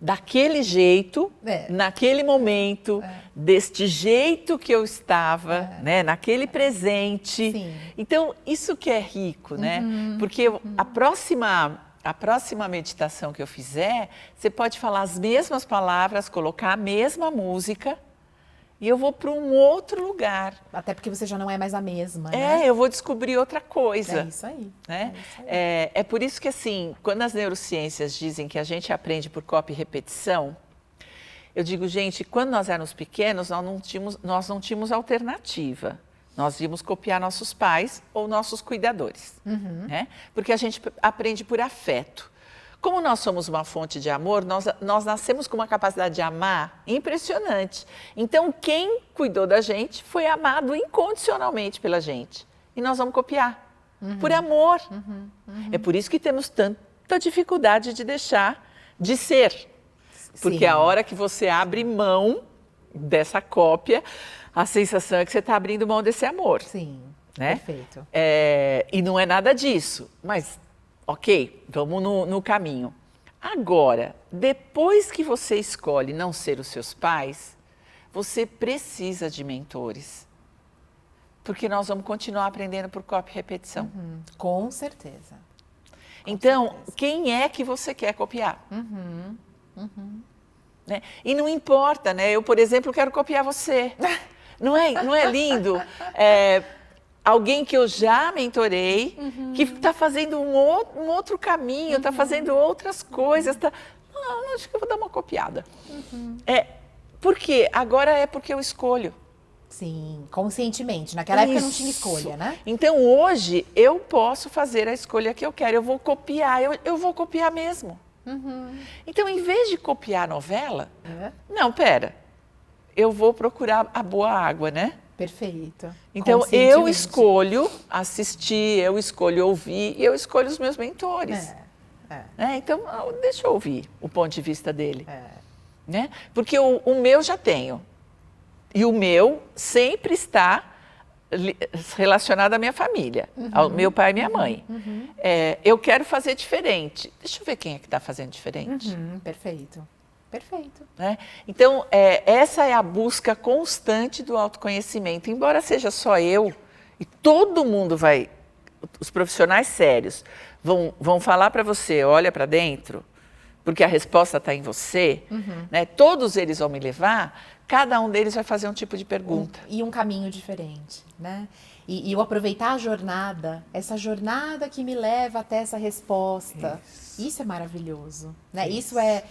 daquele jeito, naquele momento, deste jeito que eu estava, né? Naquele presente. Sim. Então, isso que é rico, né? Porque a próxima meditação que eu fizer, você pode falar as mesmas palavras, colocar a mesma música e eu vou para um outro lugar. Até porque você já não é mais a mesma, né? Eu vou descobrir outra coisa. É isso aí. Né? É por isso que, assim, quando as neurociências dizem que a gente aprende por cópia e repetição, eu digo, gente, quando nós éramos pequenos, nós não tínhamos alternativa. Nós íamos copiar nossos pais ou nossos cuidadores, né? Porque a gente aprende por afeto. Como nós somos uma fonte de amor, nós nascemos com uma capacidade de amar impressionante. Então, quem cuidou da gente foi amado incondicionalmente pela gente. E nós vamos copiar, por amor. É por isso que temos tanta dificuldade de deixar de ser. Porque a hora que você abre mão dessa cópia, a sensação é que você está abrindo mão desse amor. Sim, né? perfeito. E não é nada disso, mas ok, vamos no caminho. Agora, depois que você escolhe não ser os seus pais, você precisa de mentores. Porque nós vamos continuar aprendendo por cópia e repetição. Com certeza. Então, quem é que você quer copiar? Né? E não importa, né? Eu, por exemplo, quero copiar você. Não é lindo? Alguém que eu já mentorei, que está fazendo um outro caminho, está fazendo outras coisas. Não, acho que eu vou dar uma copiada. Por quê? Agora é porque eu escolho. Sim, conscientemente. Naquela época não tinha escolha, né? Então, hoje, eu posso fazer a escolha que eu quero. Eu vou copiar, eu vou copiar mesmo. Então, em vez de copiar a novela, não, pera, eu vou procurar a boa água, né? Perfeito. Então, eu escolho assistir, eu escolho ouvir, e eu escolho os meus mentores. Então, deixa eu ouvir o ponto de vista dele. Né? Porque o meu já tenho. E o meu sempre está relacionado à minha família, ao meu pai e minha mãe. Eu quero fazer diferente. Deixa eu ver quem é que está fazendo diferente. Perfeito. Perfeito. Né? Então, essa é a busca constante do autoconhecimento. Embora seja só eu, e todo mundo os profissionais sérios vão falar para você, olha para dentro, porque a resposta está em você, né? Todos eles vão me levar, cada um deles vai fazer um tipo de pergunta. E um caminho diferente, né? E eu aproveitar a jornada, essa jornada que me leva até essa resposta. Isso é maravilhoso, né? Isso é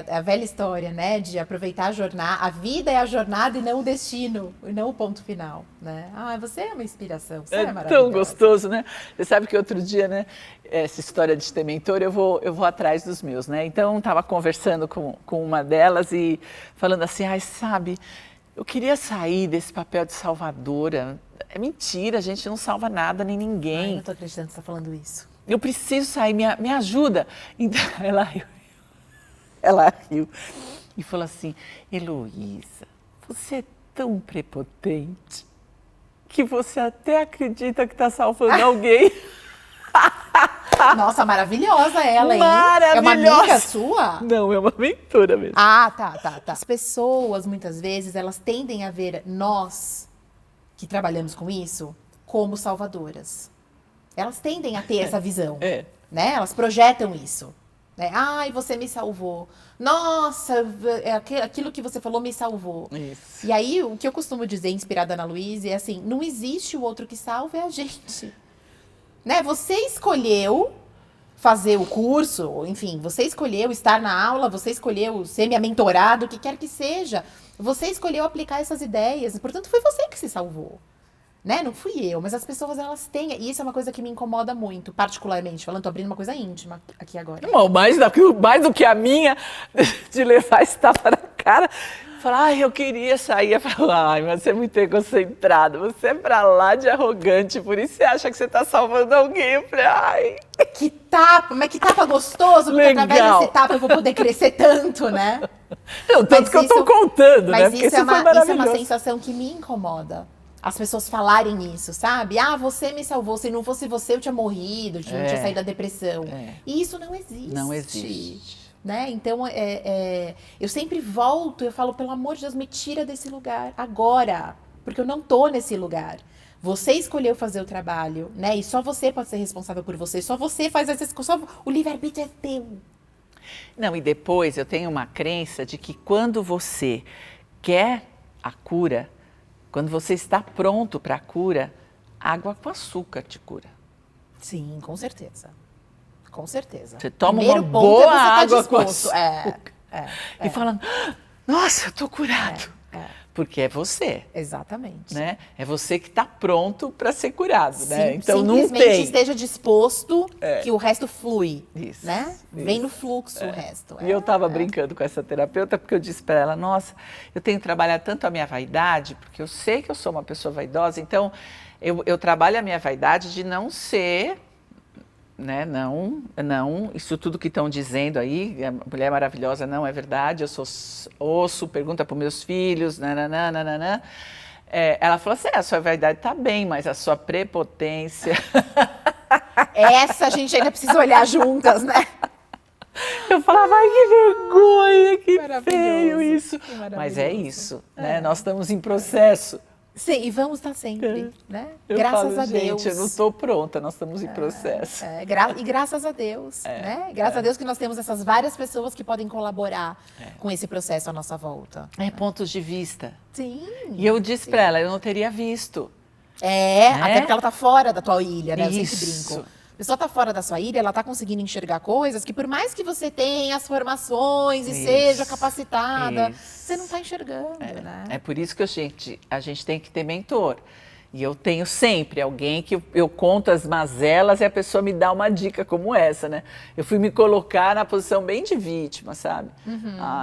a velha história, né? De aproveitar a jornada. A vida é a jornada e não o destino, e não o ponto final, né? Você é uma inspiração, você é maravilhosa. Tão gostoso, né? Você sabe que outro dia, né? Essa história de ter mentor, eu vou atrás dos meus, né? Então, estava conversando com uma delas e falando assim, sabe, eu queria sair desse papel de salvadora. É mentira, a gente não salva nada, nem ninguém. Não estou acreditando que você está falando isso. Eu preciso sair, me ajuda. Então, ela riu e falou assim, Heloísa, você é tão prepotente que você até acredita que está salvando alguém. Nossa, maravilhosa ela, hein? Maravilhosa. É uma amiga sua? Não, é uma mentora mesmo. Tá. As pessoas, muitas vezes, elas tendem a ver nós, que trabalhamos com isso, como salvadoras. Elas tendem a ter essa visão, né? Elas projetam isso. Né? Você me salvou. Nossa, aquilo que você falou me salvou. Isso. E aí, o que eu costumo dizer, inspirada na Luísa, é assim, não existe o outro que salva, é a gente. Né? Você escolheu fazer o curso, enfim, você escolheu estar na aula, você escolheu ser minha mentorada, o que quer que seja. Você escolheu aplicar essas ideias, portanto, foi você que se salvou. Né? Não fui eu, mas as pessoas, elas têm... E isso é uma coisa que me incomoda muito, particularmente. Falando, tô abrindo uma coisa íntima aqui agora. Não, mais do que a minha, de levar esse tapa na cara. Falar, eu queria sair. Eu falo, mas você é muito egocentrado. Você é pra lá de arrogante, por isso você acha que você tá salvando alguém. Eu falei, Que tapa, mas que tapa gostoso, porque através desse tapa eu vou poder crescer tanto, né? Tanto que eu tô contando, né? Porque isso é uma sensação que me incomoda. As pessoas falarem isso, sabe? Você me salvou, se não fosse você eu tinha morrido, eu tinha saído da depressão. E isso não existe. Não existe. né? Então, eu sempre volto, eu falo, pelo amor de Deus, me tira desse lugar agora, porque eu não tô nesse lugar. Você escolheu fazer o trabalho, né? E só você pode ser responsável por você, só você faz essa escolha, o livre-arbítrio é teu. Não, e depois eu tenho uma crença de que quando você quer a cura, quando você está pronto para a cura, água com açúcar te cura. Sim, com certeza. Com certeza. Você toma Primeiro uma ponto boa é você tá água com disposto. açúcar. E falando, nossa, eu tô curado. Porque é você. Exatamente. Né? É você que está pronto para ser curado, né? Então simplesmente não tem. esteja disposto que o resto flui, Isso, né? isso. Vem no fluxo o resto. E eu estava brincando com essa terapeuta porque eu disse para ela, nossa, eu tenho que trabalhar tanto a minha vaidade, porque eu sei que eu sou uma pessoa vaidosa, então eu trabalho a minha vaidade de não ser, né, não, isso tudo que estão dizendo aí, a mulher maravilhosa não é verdade, eu sou osso, pergunta para meus filhos, nananana. Ela falou assim, a sua vaidade está bem, mas a sua prepotência... Essa a gente ainda precisa olhar juntas, né? Eu falava, ai, que vergonha, que feio isso. Mas é isso, né? Nós estamos em processo. Sim, e vamos estar sempre, né? Eu Graças falo, a Deus. Gente, eu não estou pronta, nós estamos em processo. E graças a Deus, né? Graças a Deus que nós temos essas várias pessoas que podem colaborar com esse processo à nossa volta. Pontos de vista. Sim. E eu disse para ela, eu não teria visto. Até porque ela está fora da tua ilha, né? Eu sempre Isso. brinco. A pessoa está fora da sua ilha, ela está conseguindo enxergar coisas que por mais que você tenha as formações e seja capacitada, você não está enxergando, né? É por isso que a gente tem que ter mentor. E eu tenho sempre alguém que eu conto as mazelas e a pessoa me dá uma dica como essa, né? Eu fui me colocar na posição bem de vítima, sabe?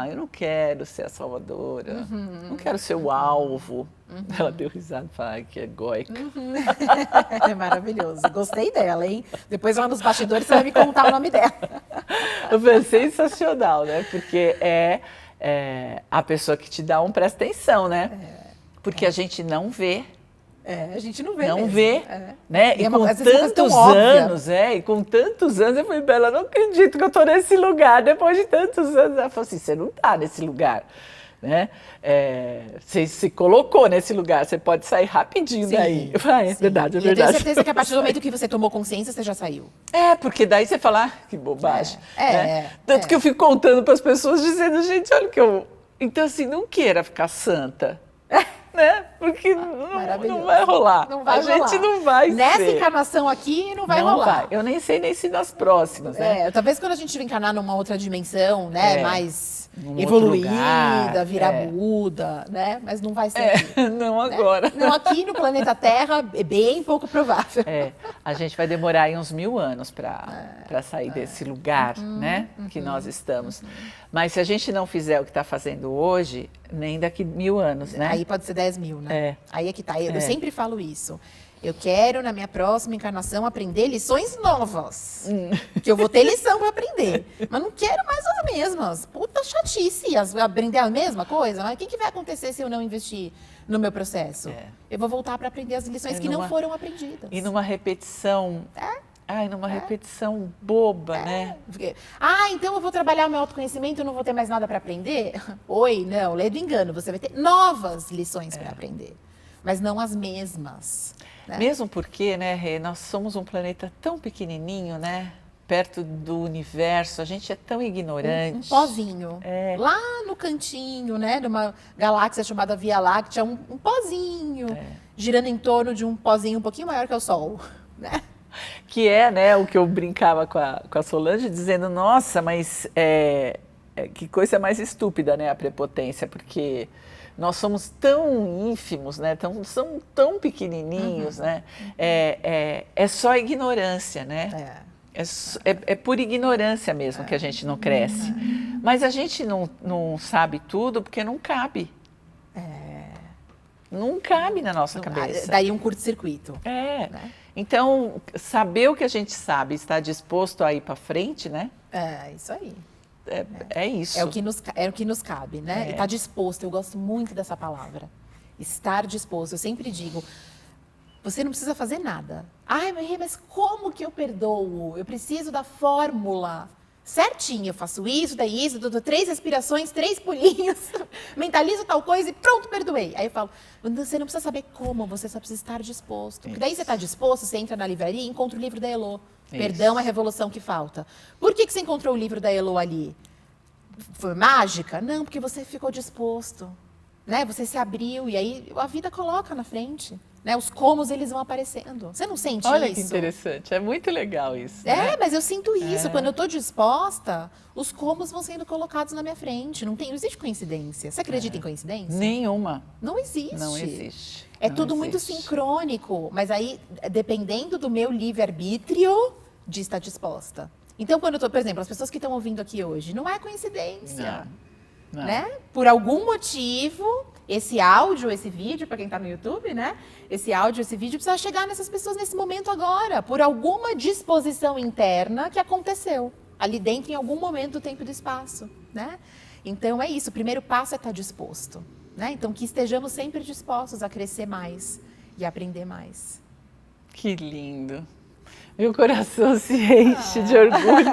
Eu não quero ser a salvadora, não quero ser o alvo. Ela deu risada e falou, ai, que egóica. É maravilhoso. Gostei dela, hein? Depois lá nos bastidores você vai me contar o nome dela. Eu falei, sensacional, né? Porque é a pessoa que te dá presta atenção, né? Porque a gente não vê. A gente não vê. Não vê, né? E com tantos anos, eu falei, Bela, não acredito que eu tô nesse lugar, depois de tantos anos. Ela falou assim, você não tá nesse lugar, né? Você se colocou nesse lugar, você pode sair rapidinho daí. Eu falei, é verdade, é verdade. Eu tenho certeza que a partir do momento que você tomou consciência, você já saiu. Porque daí você fala, que bobagem. Tanto que eu fico contando para as pessoas, dizendo, gente, olha que eu... Então, assim, não queira ficar santa. Né? Porque não vai rolar. Não vai rolar. A gente não vai Nessa encarnação aqui, não vai rolar. Eu nem sei nem se nas próximas, né? Talvez quando a gente encarnar numa outra dimensão, né? Mais num evoluída, virar Buda, né? Mas não vai ser aqui. Não agora. Não, aqui no planeta Terra é bem pouco provável. A gente vai demorar aí uns 1000 anos para sair desse lugar, né? Que nós estamos. Mas se a gente não fizer o que está fazendo hoje, nem daqui 1000 anos, né? Aí pode ser 10.000, né? Aí é que tá. Eu sempre falo isso. Eu quero, na minha próxima encarnação, aprender lições novas. Que eu vou ter lição para aprender. Mas não quero mais as mesmas. Puta chatice, aprender a mesma coisa. Mas o que vai acontecer se eu não investir no meu processo? Eu vou voltar para aprender as lições que não foram aprendidas. E numa repetição... numa repetição boba, né? Então eu vou trabalhar o meu autoconhecimento e não vou ter mais nada para aprender? Não, lê do engano. Você vai ter novas lições para aprender. Mas não as mesmas. Né? Mesmo porque, né, Rê, nós somos um planeta tão pequenininho, né? Perto do universo, a gente é tão ignorante. Um pozinho. Lá no cantinho, né? De uma galáxia chamada Via Láctea, um pozinho. Girando em torno de um pozinho um pouquinho maior que o Sol. Né? Que né, o que eu brincava com a Solange, dizendo, nossa, mas que coisa mais estúpida, né, a prepotência, porque nós somos tão ínfimos, né, somos tão pequenininhos, né, é só ignorância, né, é por ignorância mesmo que a gente não cresce, mas a gente não sabe tudo porque não cabe. Não cabe na nossa cabeça. Daí um curto-circuito. Né? Então, saber o que a gente sabe, estar disposto a ir para frente, né? Isso aí. É isso. É o que nos cabe, né? E estar disposto, eu gosto muito dessa palavra. Estar disposto. Eu sempre digo, você não precisa fazer nada. Mas como que eu perdoo? Eu preciso da fórmula. certinho, eu faço isso, daí isso, dou 3 respirações, 3 pulinhos, mentalizo tal coisa e pronto, perdoei. Aí eu falo, você não precisa saber como, você só precisa estar disposto. Porque daí você está disposto, você entra na livraria e encontra o livro da Elo. Perdão, é a revolução que falta. Por que você encontrou o livro da Elo ali? Foi mágica? Não, porque você ficou disposto. Né? Você se abriu e aí a vida coloca na frente. Né? Os comos, eles vão aparecendo. Você não sente isso? Olha que interessante, é muito legal isso. Né? Mas eu sinto isso. Quando eu estou disposta, os comos vão sendo colocados na minha frente. Não existe coincidência. Você acredita em coincidência? Nenhuma. Não existe. Não existe. É tudo muito sincrônico. Mas aí, dependendo do meu livre-arbítrio, de estar disposta. Então, quando eu estou, por exemplo, as pessoas que estão ouvindo aqui hoje, não é coincidência. Não. Né? Por algum motivo, esse áudio, esse vídeo, para quem está no YouTube, né? Esse áudio, esse vídeo precisa chegar nessas pessoas nesse momento agora, por alguma disposição interna que aconteceu ali dentro em algum momento do tempo e do espaço, né? Então é isso, o primeiro passo é estar disposto, né? Então que estejamos sempre dispostos a crescer mais e aprender mais. Que lindo. Meu coração se enche de orgulho.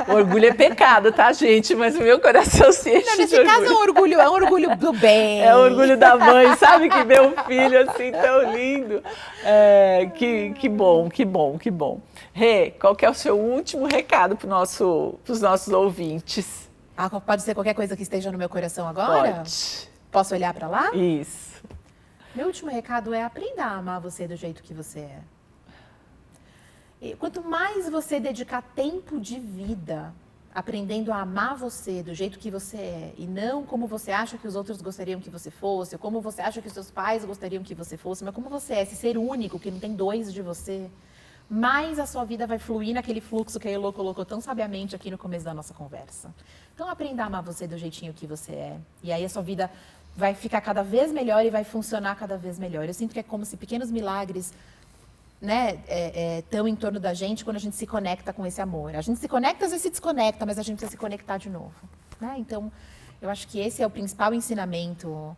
O orgulho é pecado, tá, gente? Mas o meu coração se enche de orgulho. Nesse caso é um orgulho do bem. É o orgulho da mãe, sabe? Que vê um filho assim tão lindo. Que bom, que bom, que bom. Rê, qual que é o seu último recado para os nossos ouvintes? Pode ser qualquer coisa que esteja no meu coração agora? Pode. Posso olhar para lá? Isso. Meu último recado é aprenda a amar você do jeito que você é. Quanto mais você dedicar tempo de vida aprendendo a amar você do jeito que você é e não como você acha que os outros gostariam que você fosse, ou como você acha que os seus pais gostariam que você fosse, mas como você é, esse ser único, que não tem 2 de você, mais a sua vida vai fluir naquele fluxo que a Elo colocou tão sabiamente aqui no começo da nossa conversa. Então aprenda a amar você do jeitinho que você é. E aí a sua vida vai ficar cada vez melhor e vai funcionar cada vez melhor. Eu sinto que é como se pequenos milagres, né, tão em torno da gente quando a gente se conecta com esse amor. A gente se conecta, às vezes se desconecta, mas a gente precisa se conectar de novo. Né? Então, eu acho que esse é o principal ensinamento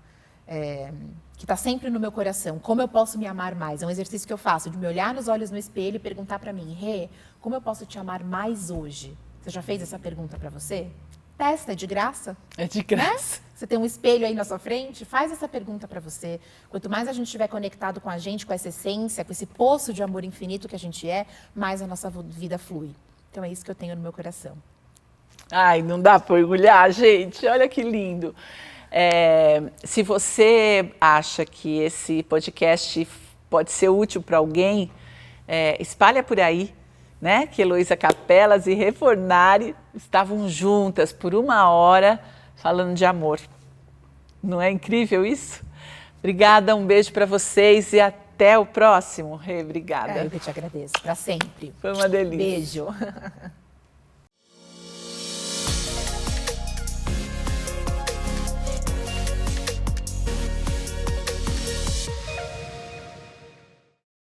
que está sempre no meu coração. Como eu posso me amar mais? É um exercício que eu faço, de me olhar nos olhos no espelho e perguntar para mim, Rê, como eu posso te amar mais hoje? Você já fez essa pergunta para você? Testa, é de graça. É de graça. Né? Você tem um espelho aí na sua frente, faz essa pergunta para você. Quanto mais a gente estiver conectado com a gente, com essa essência, com esse poço de amor infinito que a gente é, mais a nossa vida flui. Então é isso que eu tenho no meu coração. Ai, não dá para orgulhar, gente. Olha que lindo. Se você acha que esse podcast pode ser útil para alguém, espalha por aí. Né? Que Heloísa Capelas e Rê Fornari estavam juntas por 1 hora falando de amor. Não é incrível isso? Obrigada, um beijo para vocês e até o próximo. Rê, obrigada. Eu que te agradeço, para sempre. Foi uma delícia. Beijo.